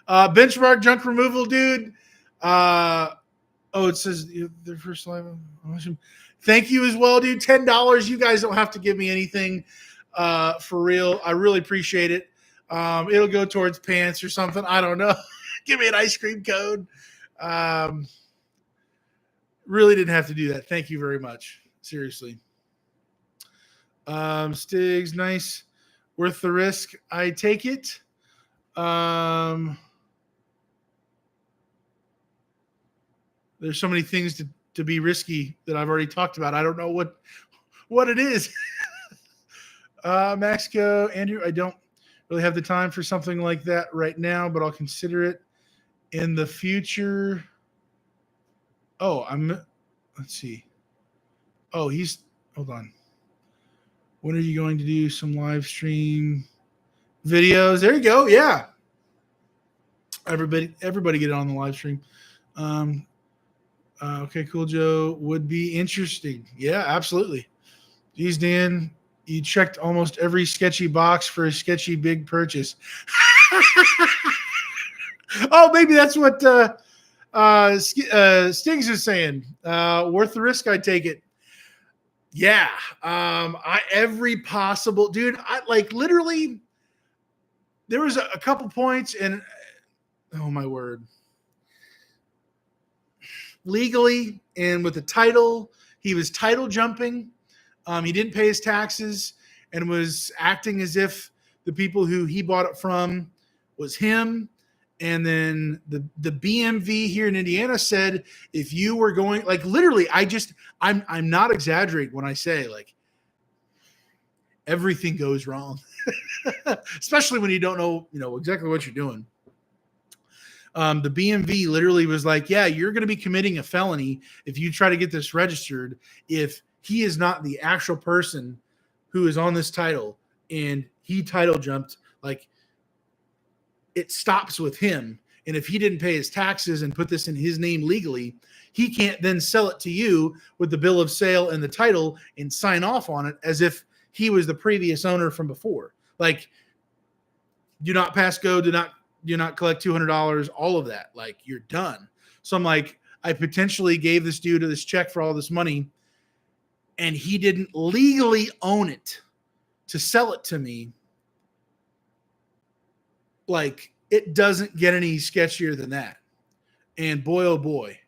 Benchmark junk removal, dude. It says the first live. Thank you as well, dude. $10. You guys don't have to give me anything for real. I really appreciate it. It'll go towards pants or something. I don't know. Give me an ice cream code. Really didn't have to do that. Thank you very much. Seriously. Stigs, nice. Worth the risk. I take it. There's so many things to be risky that I've already talked about. I don't know what it is. Mexico, Andrew, I don't really have the time for something like that right now, but I'll consider it in the future. Let's see. Hold on. When are you going to do some live stream videos? There you go. Yeah. Everybody get on the live stream. Okay, cool, Joe. Would be interesting. Yeah, absolutely. Geez, Dan, you checked almost every sketchy box for a sketchy big purchase. Oh, maybe that's what Stings is saying. Worth the risk, I take it. Yeah. Every possible dude. I like literally. There was a couple points, and oh my word. Legally and with the title, he was title jumping. He didn't pay his taxes and was acting as if the people who he bought it from was him. And then the BMV here in Indiana said, if you were going, like literally, I'm not exaggerating when I say like everything goes wrong, especially when you don't know exactly what you're doing. The BMV literally was like, yeah, you're going to be committing a felony if you try to get this registered. If he is not the actual person who is on this title and he title jumped, like it stops with him. And if he didn't pay his taxes and put this in his name legally, he can't then sell it to you with the bill of sale and the title and sign off on it as if he was the previous owner from before. Like, do not pass go, do not collect $200, all of that. Like, you're done. So I'm like, I potentially gave this dude this check for all this money and he didn't legally own it to sell it to me. Like, it doesn't get any sketchier than that. And boy, oh boy.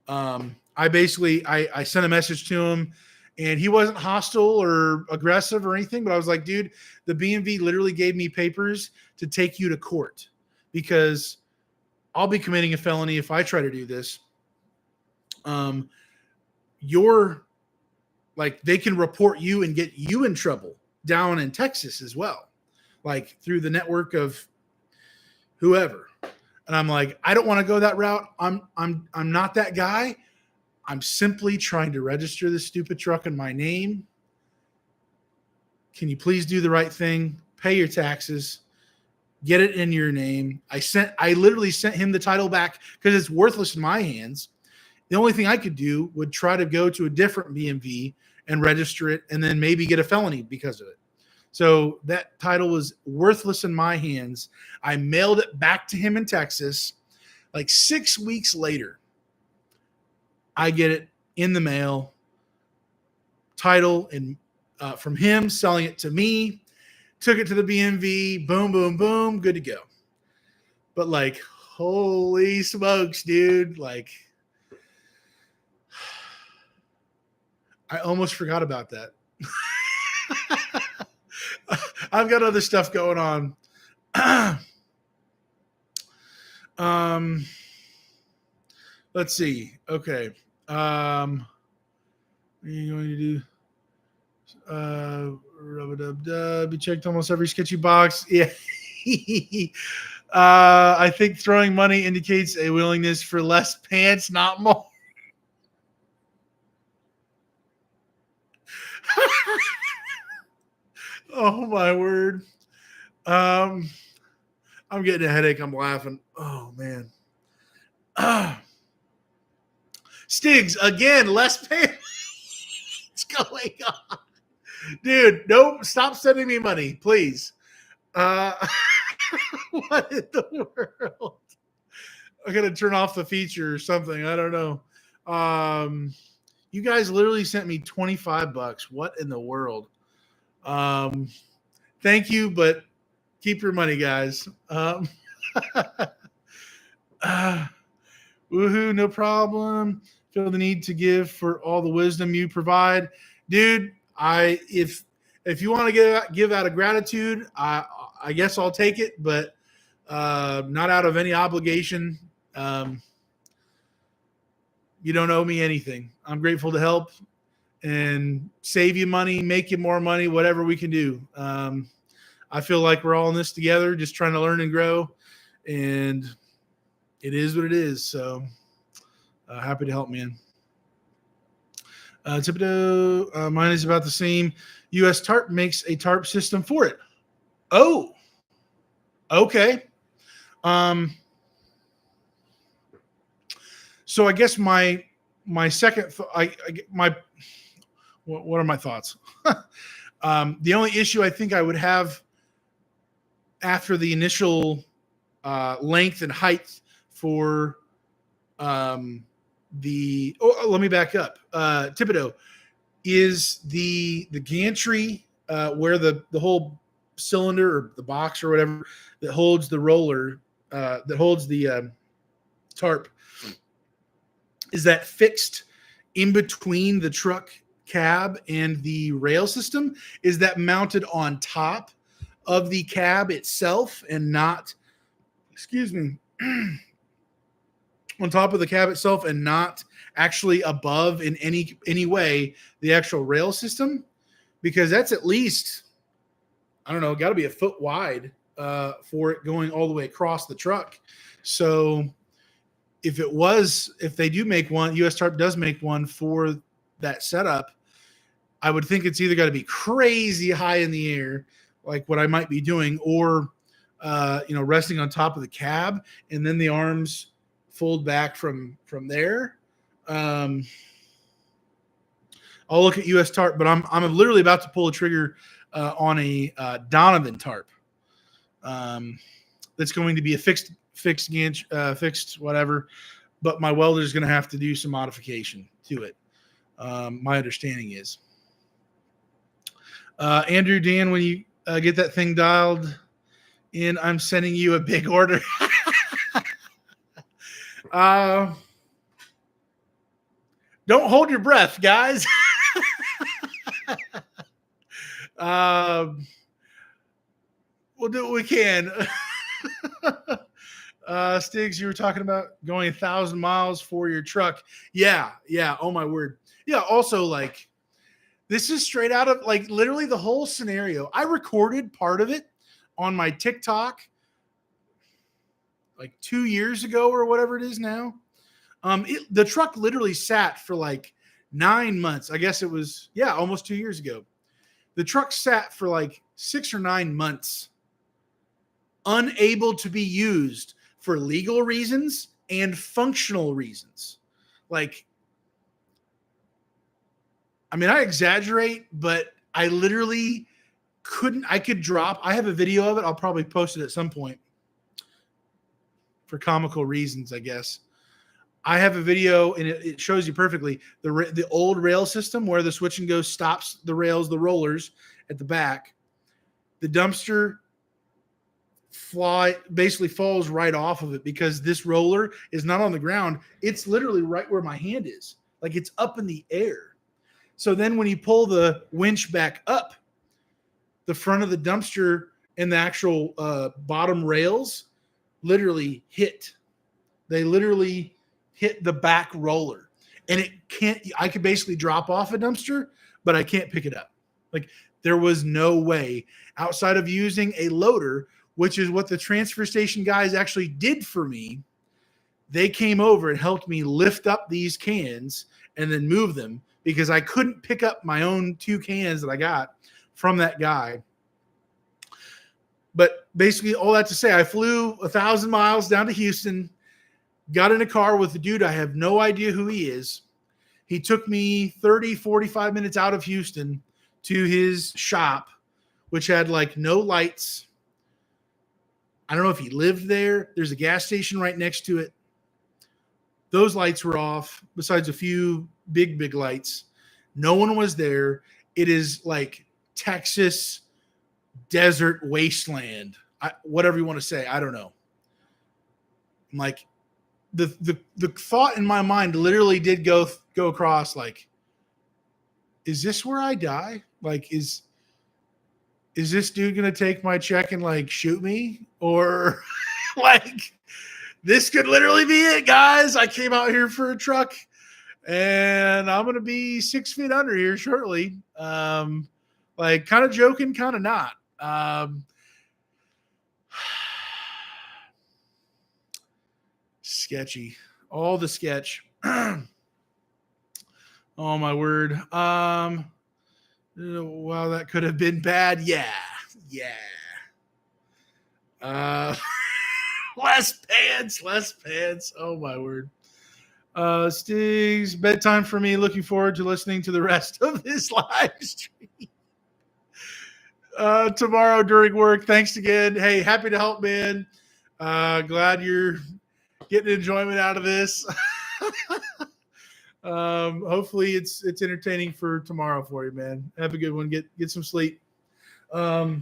I sent a message to him and he wasn't hostile or aggressive or anything, but I was like, dude, the BMV literally gave me papers to take you to court because I'll be committing a felony if I try to do this. They can report you and get you in trouble down in Texas as well, like through the network of whoever. And I'm like, I don't want to go that route. I'm not that guy. I'm simply trying to register this stupid truck in my name. Can you please do the right thing? Pay your taxes. Get it in your name. I literally sent him the title back because it's worthless in my hands. The only thing I could do would try to go to a different BMV and register it and then maybe get a felony because of it. So that title was worthless in my hands. I mailed it back to him in Texas. Like 6 weeks later, I get it in the mail, title, and from him selling it to me. Took it to the BMV. Boom, boom, boom. Good to go. But like, holy smokes, dude. Like, I almost forgot about that. I've got other stuff going on. Let's see. Okay. What are you going to do? Rub-a-dub-dub. You checked almost every sketchy box. Yeah. I think throwing money indicates a willingness for less pants, not more. Oh my word. I'm getting a headache. I'm laughing. Oh man. Stigs, again, less payments going on. Dude, no, stop sending me money, please. What in the world? I gotta turn off the feature or something. I don't know. You guys literally sent me $25. What in the world? Thank you, but keep your money, guys. Woohoo, no problem. Feel the need to give for all the wisdom you provide, dude. If you want to give out of gratitude, I guess I'll take it, but not out of any obligation. You don't owe me anything. I'm grateful to help and save you money, make you more money, whatever we can do. I feel like we're all in this together, just trying to learn and grow, and it is what it is. So happy to help, man. Thibodeau, mine is about the same. U.S. TARP makes a TARP system for it. Oh, okay. So I guess my second, what are my thoughts? The only issue I think I would have after the initial length and height for let me back up. Thibodeau, is the gantry where the whole cylinder or the box or whatever that holds the roller, that holds the tarp, is that fixed in between the truck cab and the rail system? Is that mounted on top of the cab itself and not, on top of the cab itself and not actually above in any way the actual rail system? Because that's at least, I don't know, got to be a foot wide for it going all the way across the truck. So if they do make one, US TARP does make one for that setup, I would think it's either got to be crazy high in the air, like what I might be doing, or resting on top of the cab, and then the arms fold back from there. I'll look at US TARP, but I'm literally about to pull a trigger on a Donovan tarp. That's going to be a fixed whatever, but my welder is going to have to do some modification to it. My understanding is. Andrew, Dan, when you get that thing dialed in, I'm sending you a big order. Don't hold your breath, guys. We'll do what we can. Stiggs, you were talking about going 1,000 miles for your truck. Yeah. Oh my word. Yeah. Also, like, this is straight out of, like, literally the whole scenario. I recorded part of it on my TikTok like 2 years ago or whatever it is now. The truck literally sat for like 9 months. I guess it was, almost 2 years ago. The truck sat for like 6 or 9 months, unable to be used for legal reasons and functional reasons. Like, I mean, I exaggerate, but I literally couldn't. I have a video of it. I'll probably post it at some point for comical reasons, I guess. I have a video, and it shows you perfectly the old rail system where the switch and go stops the rails, the rollers at the back. The dumpster basically falls right off of it because this roller is not on the ground. It's literally right where my hand is. Like, it's up in the air. So then when you pull the winch back up, the front of the dumpster and the actual bottom rails literally hit. They literally hit the back roller. And I could basically drop off a dumpster, but I can't pick it up. Like, there was no way outside of using a loader, which is what the transfer station guys actually did for me. They came over and helped me lift up these cans and then move them because I couldn't pick up my own 2 cans that I got from that guy. But basically all that to say, I flew 1,000 miles down to Houston, got in a car with a dude. I have no idea who he is. He took me 30, 45 minutes out of Houston to his shop, which had like no lights. I don't know if he lived there. There's a gas station right next to it. Those lights were off, besides a few big lights. No one was there. It is like Texas desert wasteland, whatever you want to say. I don't know. I'm like, the thought in my mind literally did go across like, is this where I die? Like, is this dude gonna take my check and like shoot me? Or like, this could literally be it, guys. I came out here for a truck and I'm gonna be 6 feet under here shortly. Like, kind of joking, kind of not. Sketchy. All the sketch. Oh my word. Wow, that could have been bad. Yeah. Less pants. Oh my word. Stig's bedtime for me. Looking forward to listening to the rest of this live stream tomorrow during work. Thanks again. Hey, happy to help, man. Glad you're getting enjoyment out of this. Hopefully it's entertaining for tomorrow for you, man. Have a good one. Get some sleep. I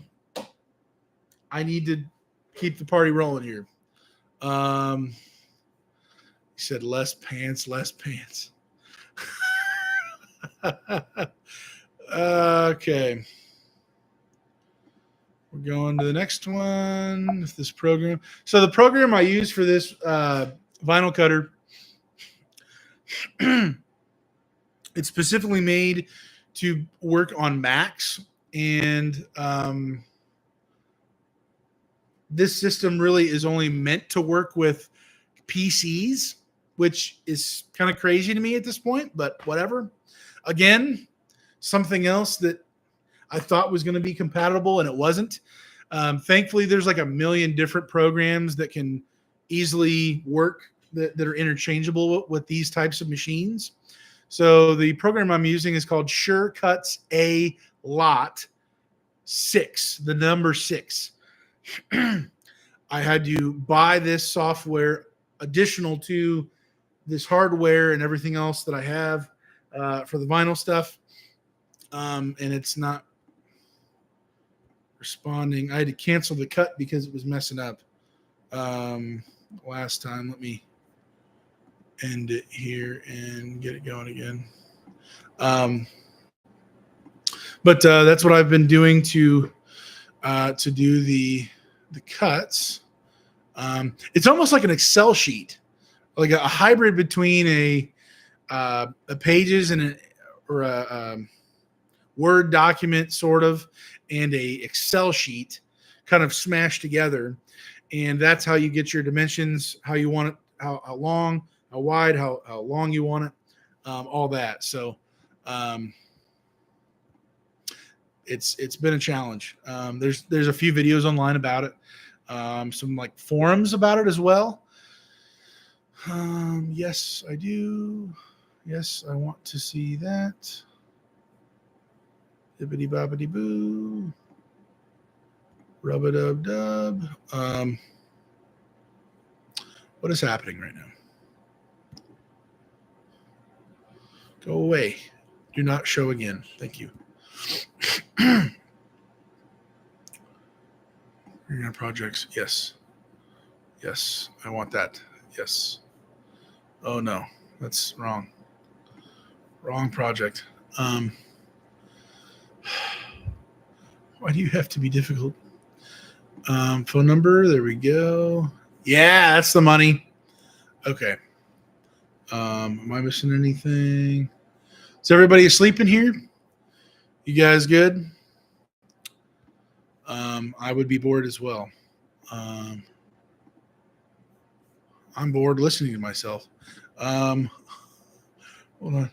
need to keep the party rolling here. He said less pants. Okay. We're going to the next one. If this program. So the program I use for this vinyl cutter, it's specifically made to work on Macs, and this system really is only meant to work with PCs, which is kind of crazy to me at this point, but whatever. Again, something else that I thought was going to be compatible and it wasn't. Thankfully, there's like a million different programs that can easily work that are interchangeable with these types of machines. So the program I'm using is called SureCuts A Lot 6, the number 6. I had to buy this software additional to this hardware and everything else that I have for the vinyl stuff. And it's not responding. I had to cancel the cut because it was messing up last time. Let me end it here and get it going again. But that's what I've been doing to do the cuts. It's almost like an Excel sheet, like a hybrid between a Pages and a Word document sort of, and a Excel sheet kind of smashed together. And that's how you get your dimensions, how you want it, how long, how wide, how long you want it, all that. So it's been a challenge. There's a few videos online about it, some like forums about it as well. Yes, I do. Yes, I want to see that. Bibbidi bobbidi boo. Rub-a-dub-dub. What is happening right now? Go away. Do not show again. Thank you. Projects. Yes. Yes, I want that. Yes. Oh no, that's wrong. Wrong project. Why do you have to be difficult? Phone number. There we go. Yeah, that's the money. Okay. Am I missing anything? Is everybody asleep in here? You guys good? I would be bored as well. I'm bored listening to myself. Hold on.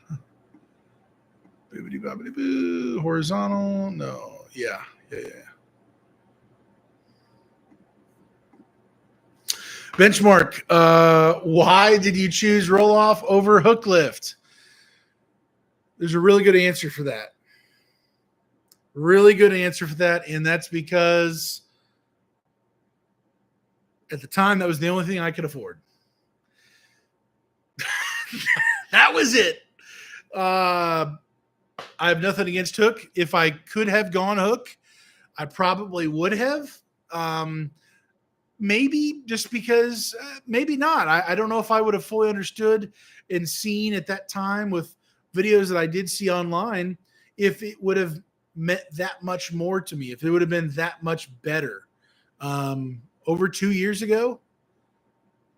Bibbidi bobbidi boo. Horizontal. No. Yeah. Benchmark. Why did you choose roll off over hook lift? There's a really good answer for that. Really good answer for that. And that's because at the time, that was the only thing I could afford. That was it. I have nothing against hook. If I could have gone hook, I probably would have. Maybe just because, maybe not. I don't know if I would have fully understood and seen at that time with videos that I did see online, if it would have meant that much more to me, if it would have been that much better. Over 2 years ago,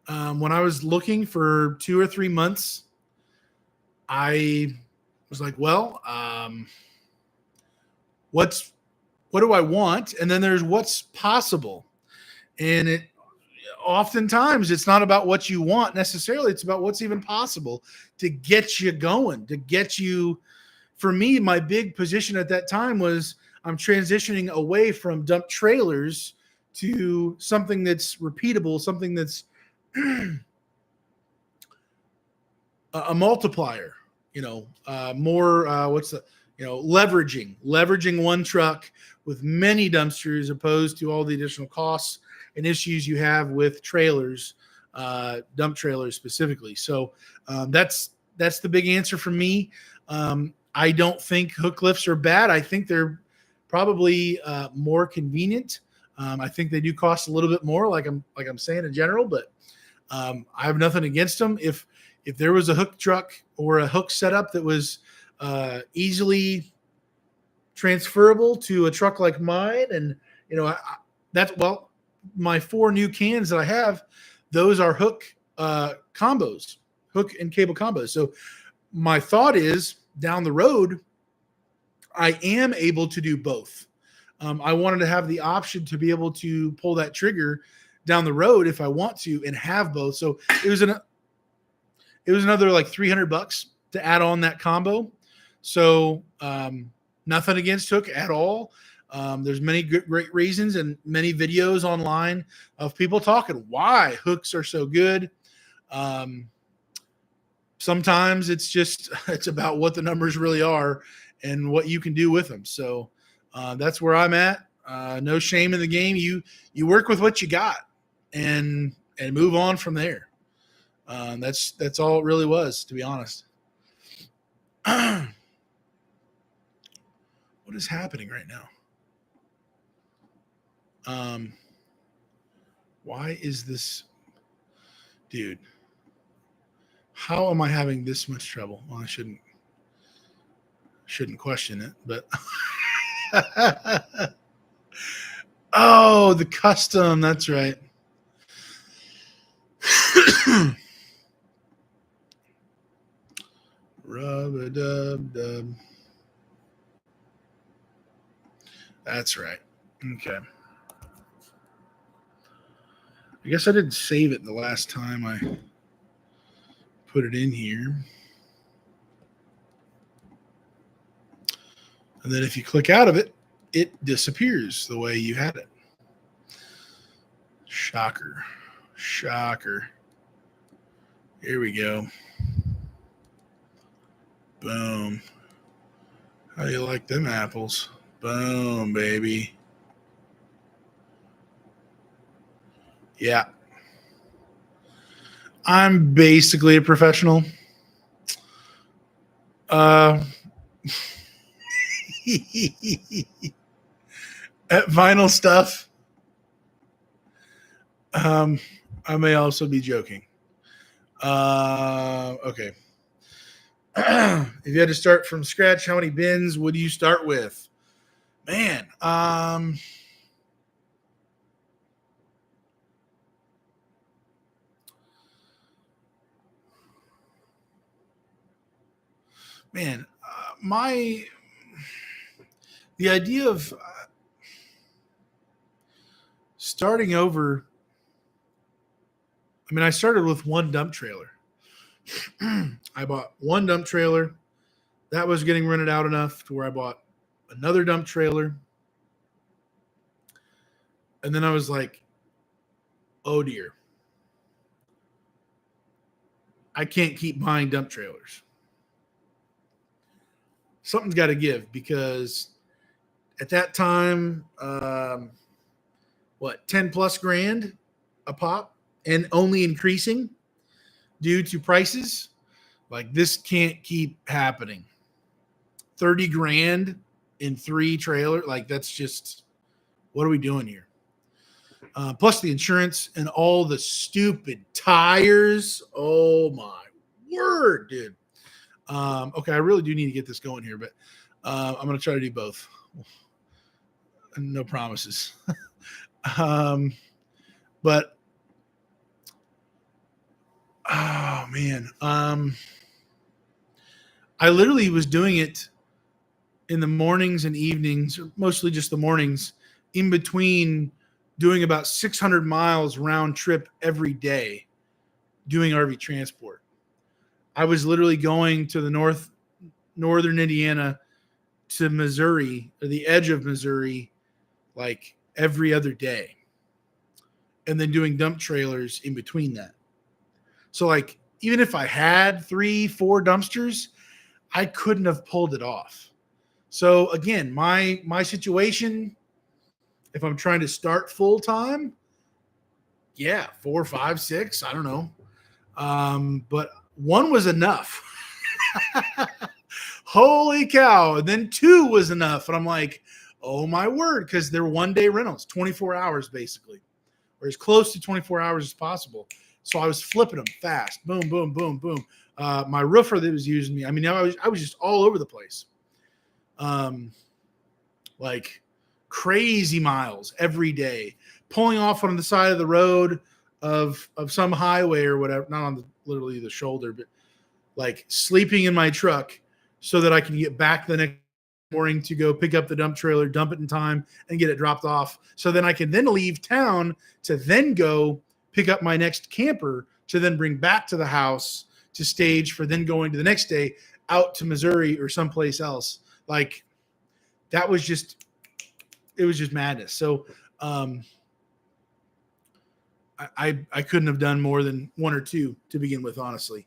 when I was looking for 2 or 3 months, I was like, well, what do I want? And then there's what's possible. And it oftentimes it's not about what you want necessarily. It's about what's even possible to get you going, to get you. For me, my big position at that time was I'm transitioning away from dump trailers to something that's repeatable, something that's a multiplier, more, leveraging one truck with many dumpsters opposed to all the additional costs and issues you have with trailers, dump trailers specifically. So that's the big answer for me. I don't think hook lifts are bad. I think they're probably more convenient. I think they do cost a little bit more, like I'm saying in general, but I have nothing against them. If there was a hook truck or a hook setup that was easily transferable to a truck like mine, and my 4 new cans that I have, those are hook combos, hook and cable combos. So my thought is down the road, I am able to do both. I wanted to have the option to be able to pull that trigger down the road if I want to and have both. So it was another like $300 to add on that combo. So nothing against hook at all. There's many great reasons and many videos online of people talking why hooks are so good. Sometimes it's about what the numbers really are and what you can do with them. So that's where I'm at. No shame in the game. You work with what you got and move on from there. That's all it really was, to be honest. What is happening right now? Why is this, dude? How am I having this much trouble? Well, I shouldn't question it, but oh, the custom. That's right. Rub-a-dub-dub. That's right. Okay. I guess I didn't save it the last time I put it in here. And then if you click out of it, it disappears the way you had it. Shocker. Here we go. Boom. How do you like them apples? Boom, baby. Yeah. I'm basically a professional. At vinyl stuff. I may also be joking. Okay. If you had to start from scratch, how many bins would you start with? Man, the idea of starting over. I mean, I started with one dump trailer. I bought one dump trailer. That was getting rented out enough to where I bought another dump trailer. And then I was like, oh dear. I can't keep buying dump trailers. Something's got to give because at that time, 10 plus grand a pop and only increasing due to prices. Like this can't keep happening. 30 grand in 3 trailer. Like that's just, what are we doing here? Plus the insurance and all the stupid tires. Oh my word, dude. Okay, I really do need to get this going here, but I'm going to try to do both. No promises. But oh man, I literally was doing it in the mornings and evenings, or mostly just the mornings, in between doing about 600 miles round trip every day doing RV transport. I was literally going to the northern Indiana to Missouri, or the edge of Missouri, like every other day, and then doing dump trailers in between that. So like, even if I had 3-4 dumpsters, I couldn't have pulled it off. So again, my situation, if I'm trying to start full time, yeah, 4, 5, 6, I don't know. But 1 was enough. Holy cow. And then 2 was enough. And I'm like, oh my word, because they're 1-day rentals, 24 hours basically, or as close to 24 hours as possible. So I was flipping them fast. Boom, boom, boom, boom. My roofer that was using me, I mean, I was just all over the place. Like crazy miles every day, pulling off on the side of the road of some highway or whatever, not on literally the shoulder, but like sleeping in my truck so that I can get back the next morning to go pick up the dump trailer, dump it in time, and get it dropped off. So then I can then leave town to then go pick up my next camper to then bring back to the house to stage for then going to the next day out to Missouri or someplace else. Like that was just, it was just madness. So I couldn't have done more than 1 or 2 to begin with, honestly,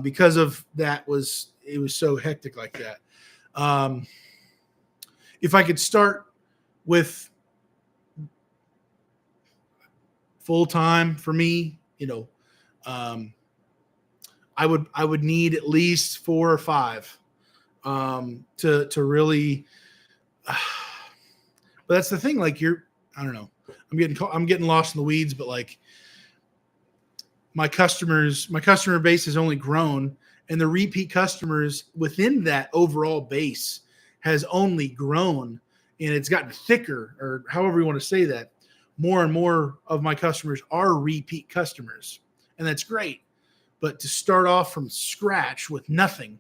because of that it was so hectic like that. If I could start with full time for me, I would need at least 4 or 5 to really. But that's the thing. Like I don't know. I'm getting lost in the weeds, but like my customer base has only grown, and the repeat customers within that overall base has only grown, and it's gotten thicker, or however you want to say that. More and more of my customers are repeat customers, and that's great. But to start off from scratch with nothing,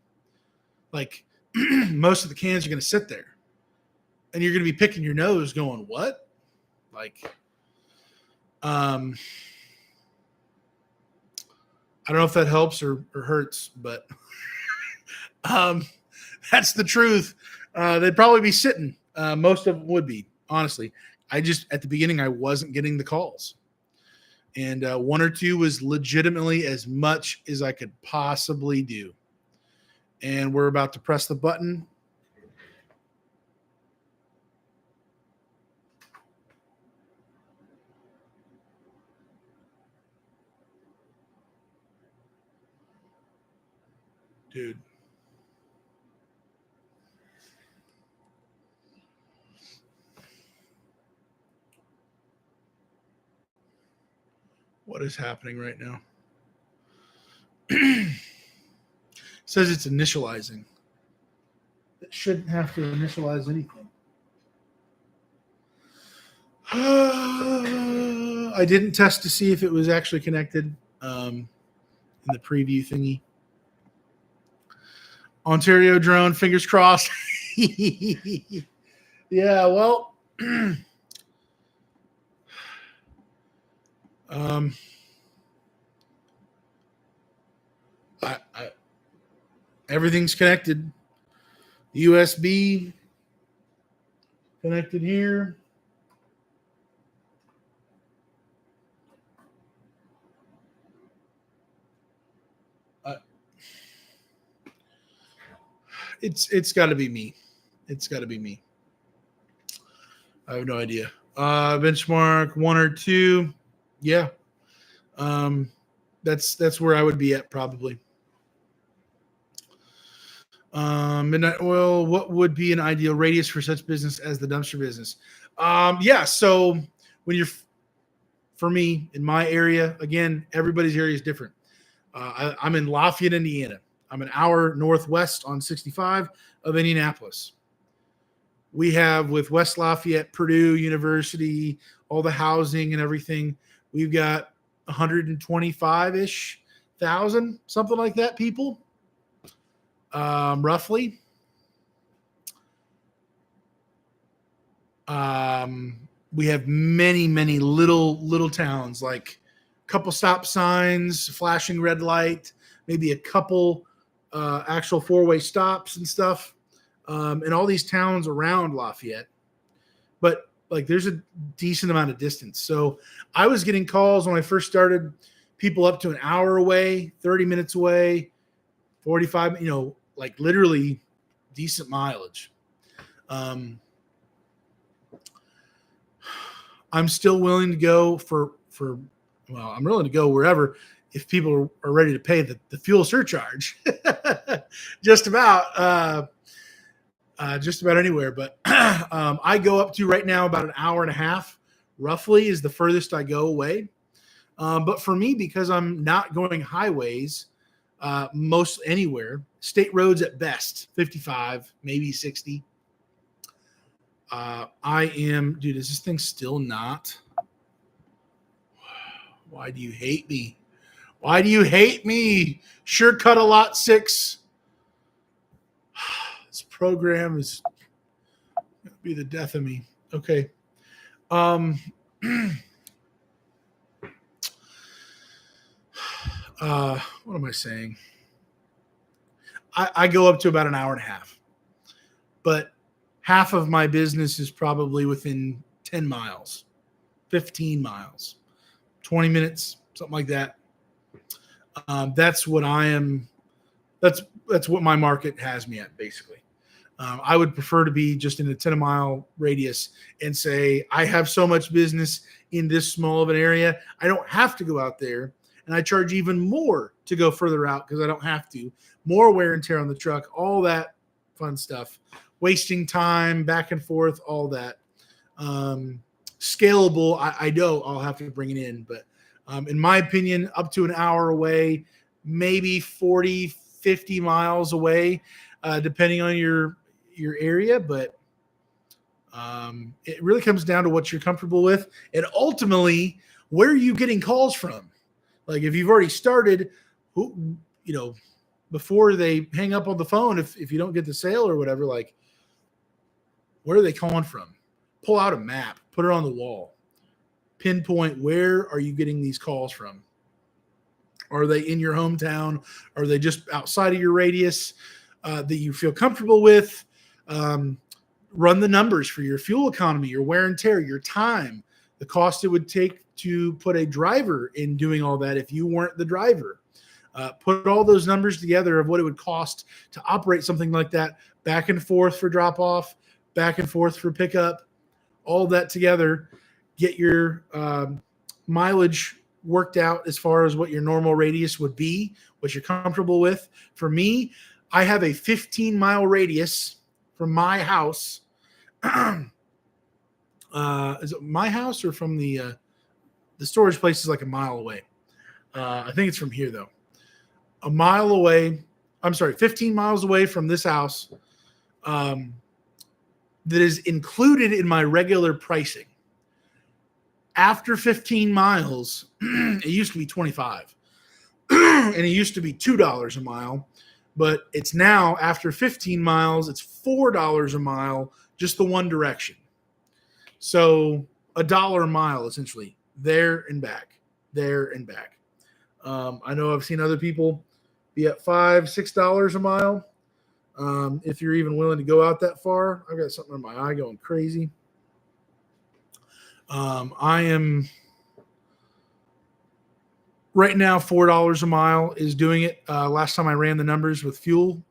like most of the cans are going to sit there, and you're going to be picking your nose going, what? Like, I don't know if that helps or hurts, but that's the truth. They'd probably be sitting. Most of them would be, honestly. At the beginning, I wasn't getting the calls. And 1 or 2 was legitimately as much as I could possibly do. And we're about to press the button. Dude. What is happening right now? It says it's initializing. It shouldn't have to initialize anything. I didn't test to see if it was actually connected in the preview thingy. Ontario drone, fingers crossed. Yeah, well, everything's connected. USB connected here. It's got to be me. It's got to be me. I have no idea. Benchmark 1 or 2. Yeah. That's where I would be at probably. Midnight Oil, what would be an ideal radius for such business as the dumpster business? Yeah, so when you're, for me, in my area, again, everybody's area is different. I'm in Lafayette, Indiana. I'm an hour northwest on 65 of Indianapolis. We have, with West Lafayette, Purdue University, all the housing and everything, we've got 125-ish thousand, something like that, people. Roughly. We have many little towns, like a couple stop signs, flashing red light, maybe a couple actual 4-way stops and stuff, and all these towns around Lafayette. But like, there's a decent amount of distance. So I was getting calls when I first started, people up to an hour away, 30 minutes away, 45, like literally decent mileage. I'm still willing to go I'm willing to go wherever if people are ready to pay the fuel surcharge. just about anywhere. But I go up to right now about an hour and a half, roughly, is the furthest I go away. But for me, because I'm not going highways, most anywhere, state roads at best, 55, maybe 60. Dude, is this thing still not? Why do you hate me? Why do you hate me? Sure cut a lot 6. This program is going to be the death of me. Okay. What am I saying? I go up to about an hour and a half, but half of my business is probably within 10 miles, 15 miles, 20 minutes, something like that. That's what I am. That's what my market has me at, basically. I would prefer to be just in a 10-mile radius and say, I have so much business in this small of an area, I don't have to go out there. And I charge even more to go further out because I don't have to. More wear and tear on the truck, all that fun stuff. Wasting time, back and forth, all that. Scalable, I know I'll have to bring it in. But in my opinion, up to an hour away, maybe 40, 50 miles away, depending on your area. But it really comes down to what you're comfortable with. And ultimately, where are you getting calls from? Like, if you've already started, before they hang up on the phone, if you don't get the sale or whatever, like, where are they calling from? Pull out a map, put it on the wall, pinpoint where are you getting these calls from? Are they in your hometown? Are they just outside of your radius that you feel comfortable with? Run the numbers for your fuel economy, your wear and tear, your time, the cost it would take to put a driver in doing all that if you weren't the driver. Put all those numbers together of what it would cost to operate something like that, back and forth for drop off, back and forth for pickup, all that together. Get your mileage worked out as far as what your normal radius would be, what you're comfortable with. For me, I have a 15-mile radius from my house. Is it my house or from the storage place is like a mile away. I think it's from here though. A mile away. I'm sorry, 15 miles away from this house. That is included in my regular pricing. After 15 miles, it used to be 25, and it used to be $2 a mile, but it's now, after 15 miles, it's $4 a mile, just the one direction. So $1 a mile, essentially, there and back. I know I've seen other people be at $5, $6 a mile. If you're even willing to go out that far. I've got something in my eye going crazy. I am right now, $4 a mile is doing it. Last time I ran the numbers with fuel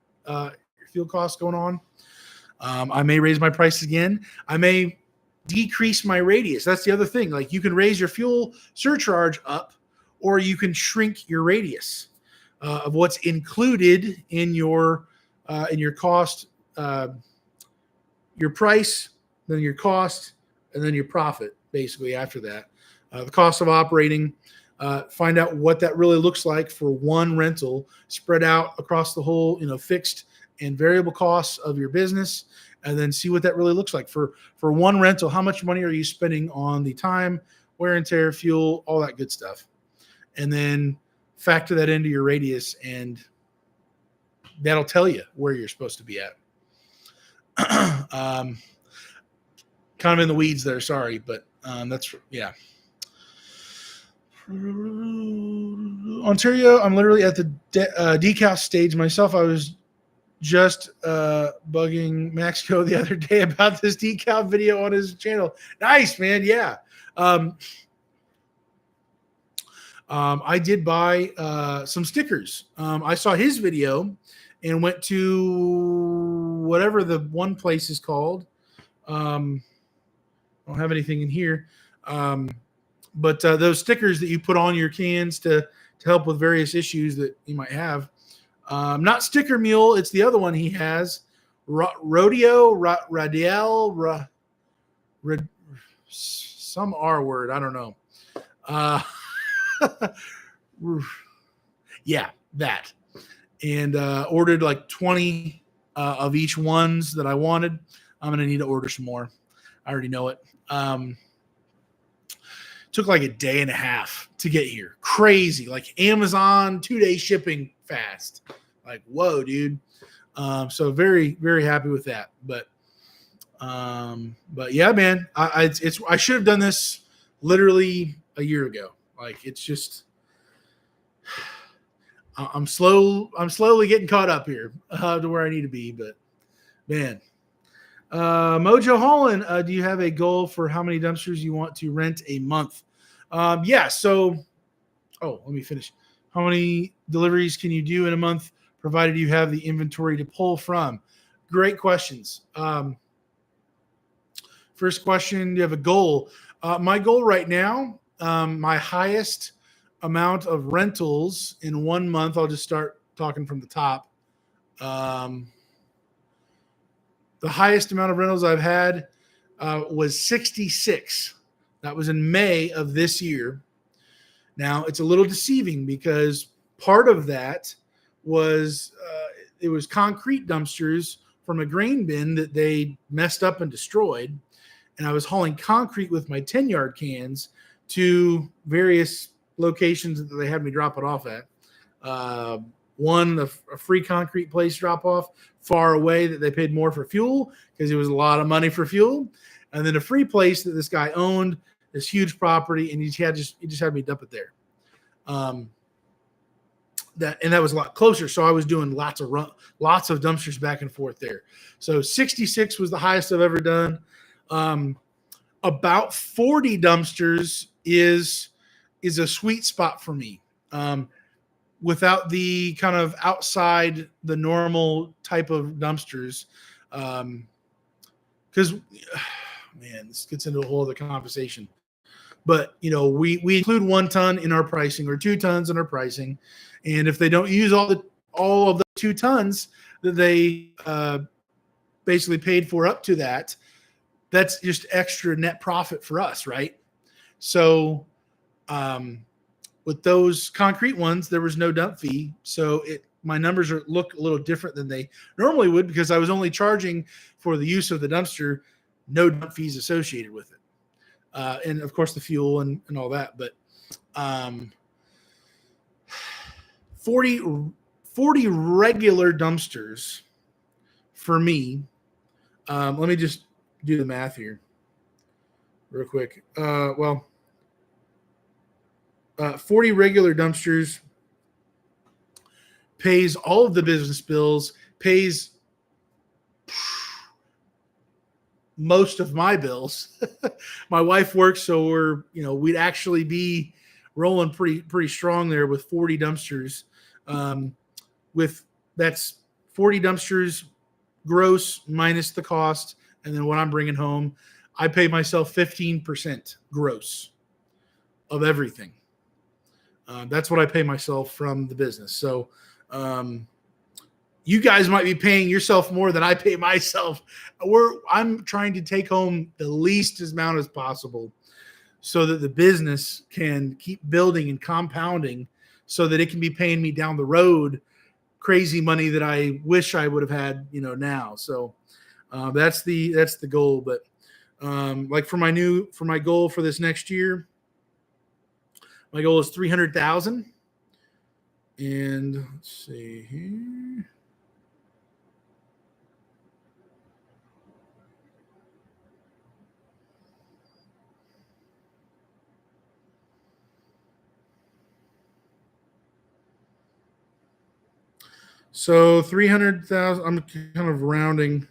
fuel costs going on. I may raise my prices again. I may decrease my radius. That's the other thing. Like you can raise your fuel surcharge up, or you can shrink your radius of what's included in your cost, your price, then your cost, and then your profit. Basically, after that, the cost of operating. Find out what that really looks like for one rental, spread out across the whole, fixed and variable costs of your business, and then see what that really looks like for one rental. How much money are you spending on the time, wear and tear, fuel, all that good stuff, and then factor that into your radius, and that'll tell you where you're supposed to be at. Kind of in the weeds there, sorry, but that's yeah. Ontario, I'm literally at the decal stage myself. I was just bugging Maxco the other day about this decal video on his channel. Nice, man. Yeah. I did buy some stickers. I saw his video and went to whatever the one place is called. I don't have anything in here. But those stickers that you put on your cans to help with various issues that you might have. Not Sticker Mule. It's the other one he has. Rodeo, Radiel, some R word. I don't know. Yeah, that. And ordered like 20 of each ones that I wanted. I'm going to need to order some more. I already know it. Took like a day and a half to get here. Crazy. Like Amazon 2-day shipping fast. Like, whoa, dude. So very, very happy with that. But yeah, man, I should have done this literally a year ago. Like, it's just, I'm slowly getting caught up here to where I need to be. But man, Mojo Holland, do you have a goal for how many dumpsters you want to rent a month? Yeah. So, let me finish. How many deliveries can you do in a month, provided you have the inventory to pull from? Great questions. First question, do you have a goal? My goal right now, my highest amount of rentals in 1 month, I'll just start talking from the top. The highest amount of rentals I've had was 66. That was in May of this year. Now, it's a little deceiving because part of that was it was concrete dumpsters from a grain bin that they messed up and destroyed. And I was hauling concrete with my 10-yard cans to various locations that they had me drop it off at. One, a free concrete place drop off far away that they paid more for fuel because it was a lot of money for fuel. And then a free place that this guy owned, this huge property, and he just had me dump it there. That was a lot closer. So I was doing lots of dumpsters back and forth there. So 66 was the highest I've ever done. About 40 dumpsters is a sweet spot for me. Without the kind of outside the normal type of dumpsters. Because, man, this gets into a whole other conversation. But, we include 1 ton in our pricing or 2 tons in our pricing. And if they don't use all of the 2 tons that they basically paid for up to that, that's just extra net profit for us, right? So with those concrete ones, there was no dump fee. So my numbers look a little different than they normally would because I was only charging for the use of the dumpster, no dump fees associated with it. And of course the fuel and all that. But 40 regular dumpsters for me. Let me just do the math here real quick. 40 regular dumpsters pays all of the business bills, pays most of my bills. My wife works, so we'd actually be rolling pretty strong there with 40 dumpsters. That's 40 dumpsters gross minus the cost, and then what I'm bringing home. I pay myself 15% gross of everything. That's what I pay myself from the business. So you guys might be paying yourself more than I pay myself. I'm trying to take home the least amount as possible so that the business can keep building and compounding so that it can be paying me down the road crazy money that I wish I would have had, now. So that's the goal. But like for my goal for this next year, my goal is 300,000. And let's see here. So 300,000, I'm kind of rounding,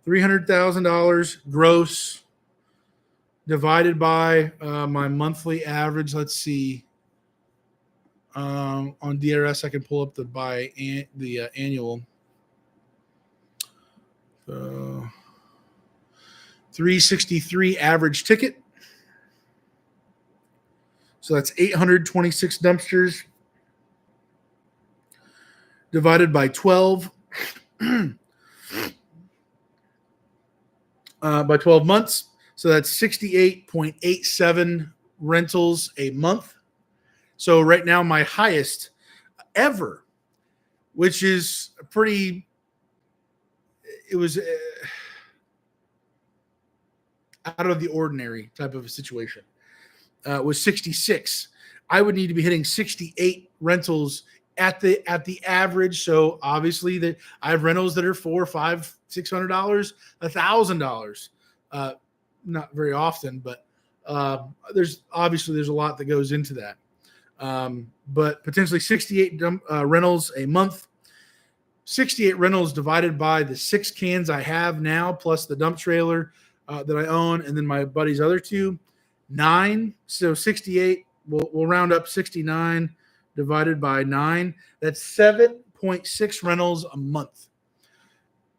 $300,000 gross divided by my monthly average. Let's see. On DRS, I can pull up the annual. 363 average ticket. So that's 826 dumpsters divided by 12 by 12 months. So that's 68.87 rentals a month. So right now my highest ever, which is it was out of the ordinary type of a situation, was 66. I would need to be hitting 68 rentals at the average. So obviously that I have rentals that are $400, $500, $600, $1,000. Not very often, but there's a lot that goes into that. But potentially 68 rentals a month, 68 rentals divided by the 6 cans I have now, plus the dump trailer that I own, and then my buddy's other 2, 9. So 68, we'll round up 69 divided by 9. That's 7.6 rentals a month.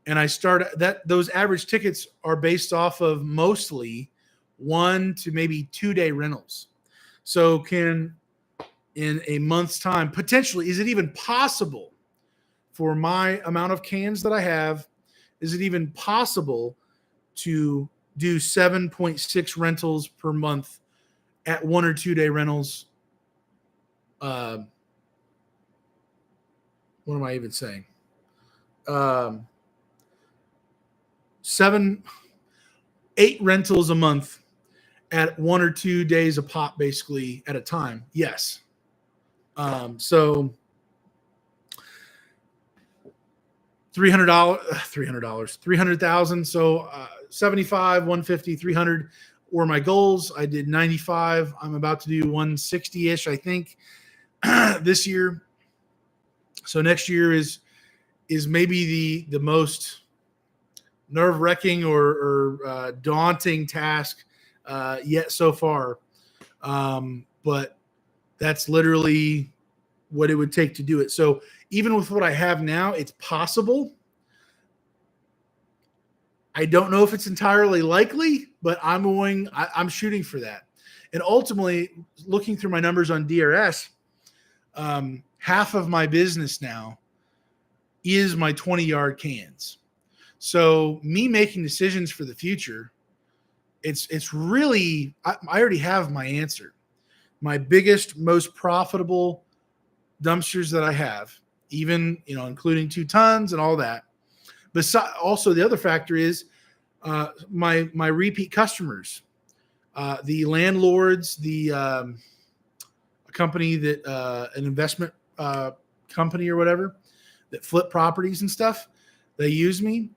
And I start those average tickets are based off of mostly 1 to maybe 2 day rentals. So in a month's time, potentially, is it even possible for my amount of cans that I have? Is it even possible to do 7.6 rentals per month at 1 or 2 day rentals? What am I even saying? 8 rentals a month at 1 or 2 days a pop, basically at a time. Yes. So $300,000. So 75, 150, 300 were my goals. I did 95. I'm about to do 160-ish, I think, this year. So next year is maybe the most nerve-wracking or daunting task yet so far. But that's literally what it would take to do it. So even with what I have now, it's possible. I don't know if it's entirely likely, but I'm shooting for that. And ultimately, looking through my numbers on DRS, half of my business now is my 20-yard cans. So me making decisions for the future, it's really, I already have my answer. My biggest, most profitable dumpsters that I have, even, including 2 tons and all that. But also the other factor is my repeat customers, the landlords, the company that an investment company or whatever that flip properties and stuff, they use me.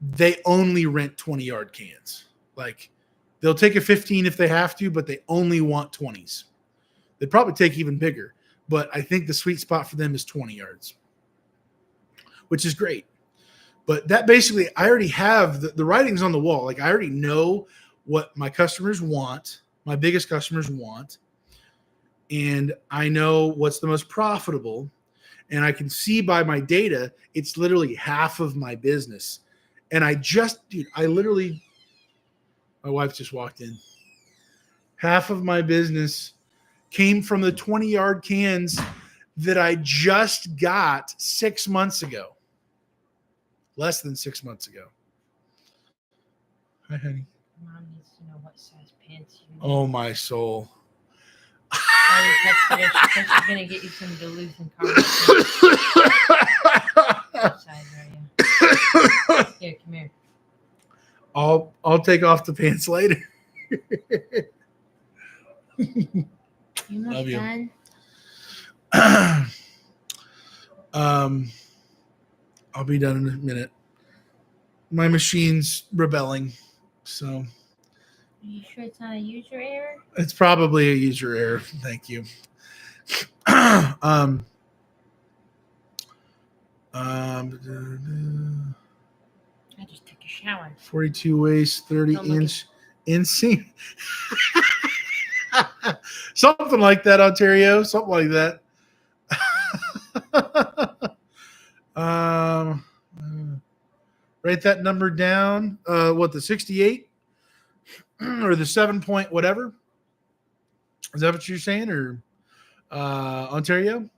They only rent 20-yard cans. Like, they'll take a 15 if they have to, but they only want 20s. They'd probably take even bigger, but I think the sweet spot for them is 20 yards, which is great. But that basically, I already have the writing's on the wall. Like, I already know what my customers want, my biggest customers want, and I know what's the most profitable. And I can see by my data, it's literally half of my business. And I literally, my wife just walked in. Half of my business came from the 20-yard cans that I just got 6 months ago. Less than 6 months ago. Hi, honey. Mom needs to know what size pants you need. Oh, my soul. She's going to get you some Duluth and Carmen. What size are you? Here, come here. I'll take off the pants later. You almost Love you. done? I'll be done in a minute. My machine's rebelling, so. Are you sure it's not a user error? It's probably a user error. Thank you. I just took a shower. 42 waist, 30-inch inseam. Something like that, Ontario. Something like that. Write that number down. What, the 68 or the 7 point whatever? Is that what you're saying? Or Ontario?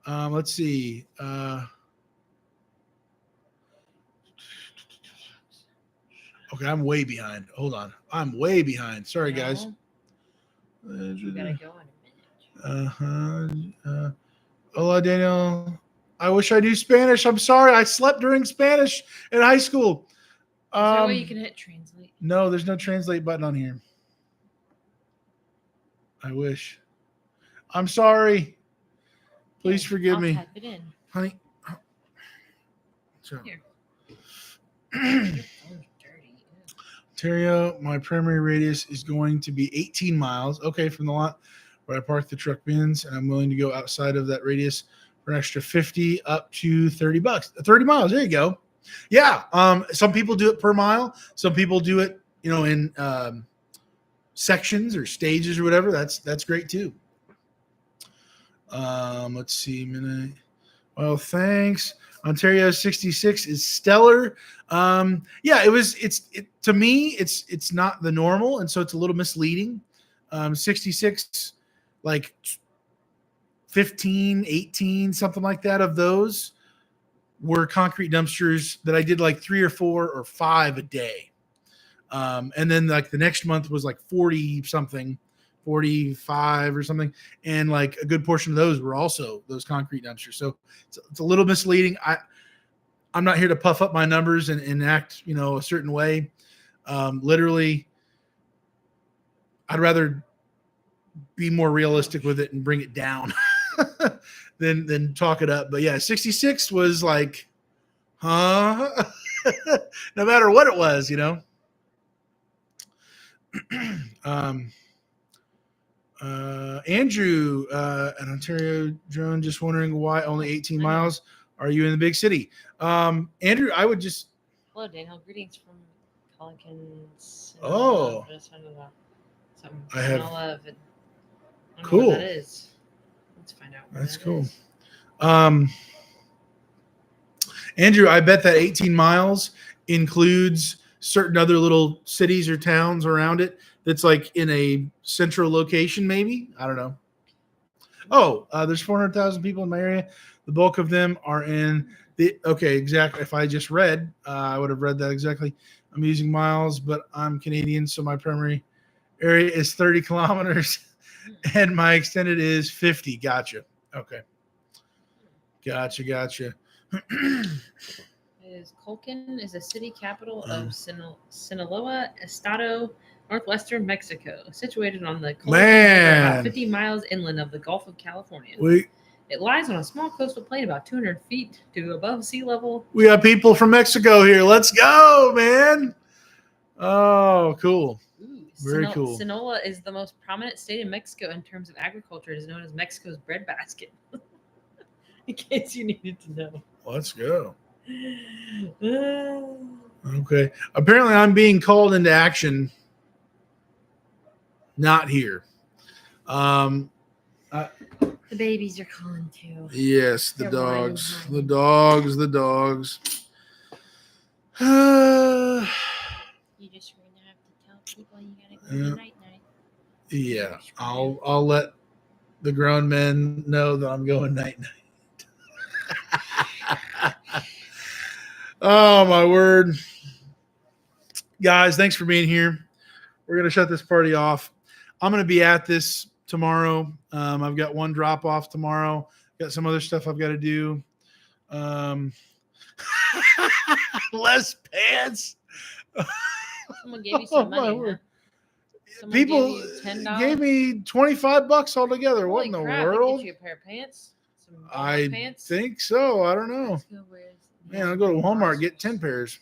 Let's see. Okay, I'm way behind. Hold on. I'm way behind. Sorry, guys. You gotta go in a minute. Hola, Daniel. I wish I knew Spanish. I'm sorry. I slept during Spanish in high school. Is there a way you can hit translate? No, there's no translate button on here. I wish. I'm sorry. Please forgive me. Type it in. Honey. So. Here. Your phone's dirty. Ontario, my primary radius is going to be 18 miles. Okay, from the lot where I park the truck bins, and I'm willing to go outside of that radius for an extra 50 up to $30. 30 miles. There you go. Yeah. Some people do it per mile. Some people do it, in sections or stages or whatever. That's great too. Let's see a minute. Well, thanks. Ontario 66 is stellar. Yeah, to me, it's not the normal, and so it's a little misleading. 66, like 15, 18, something like that of those were concrete dumpsters that I did like 3 or 4 or 5 a day. And then like the next month was like 40 something, 45 or something. And like a good portion of those were also those concrete dumpsters. So it's a little misleading. I'm not here to puff up my numbers and act, a certain way. Literally, I'd rather be more realistic with it and bring it down than talk it up. But yeah, 66 was like, no matter what it was, Andrew at Ontario Drone, just wondering why only 18 miles. Are you in the big city? Andrew, I would just. Hello, Daniel. Greetings from Pelicans. Oh. I have. Cool. Know what that is. Let's find out. That's cool. Andrew, I bet that 18 miles includes certain other little cities or towns around it that's like in a central location, maybe. I don't know. Oh, there's 400,000 people in my area. The bulk of them are in exactly. If I just read, I would have read that exactly. I'm using miles, but I'm Canadian, so my primary area is 30 kilometers and my extended is 50. Gotcha. Okay. Gotcha. Colquín is the city capital of Sinaloa Estado, northwestern Mexico, situated on the Colquín River, about 50 miles inland of the Gulf of California. It lies on a small coastal plain about 200 feet to above sea level. We got people from Mexico here. Let's go, man. Oh, cool. Ooh, very cool. Sinaloa is the most prominent state in Mexico in terms of agriculture. It is known as Mexico's breadbasket. In case you needed to know. Let's go. Okay. Apparently, I'm being called into action. Not here. The babies are calling too. Yes, the They're dogs. whining, The dogs. The dogs. You just going to have to tell people you gotta go to night night. Yeah, I'll let the grown men know that I'm going night night. Oh my word. Guys, thanks for being here. We're going to shut this party off. I'm going to be at this tomorrow. I've got one drop off tomorrow. Got some other stuff I've got to do. Less pants. Someone gave you some money, huh? People gave me $25 altogether. Holy what in the crap, world? Get you a pair of pants. Some I pants. think so. I don't know. Man, I'll go to Walmart, get 10 pairs.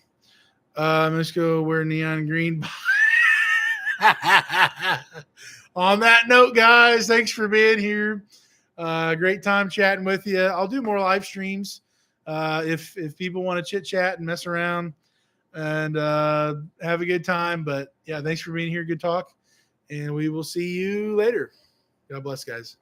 Let's go wear neon green. On that note, guys, thanks for being here. Great time chatting with you. I'll do more live streams if people want to chit chat and mess around and have a good time. But yeah, thanks for being here. Good talk. And we will see you later. God bless, guys.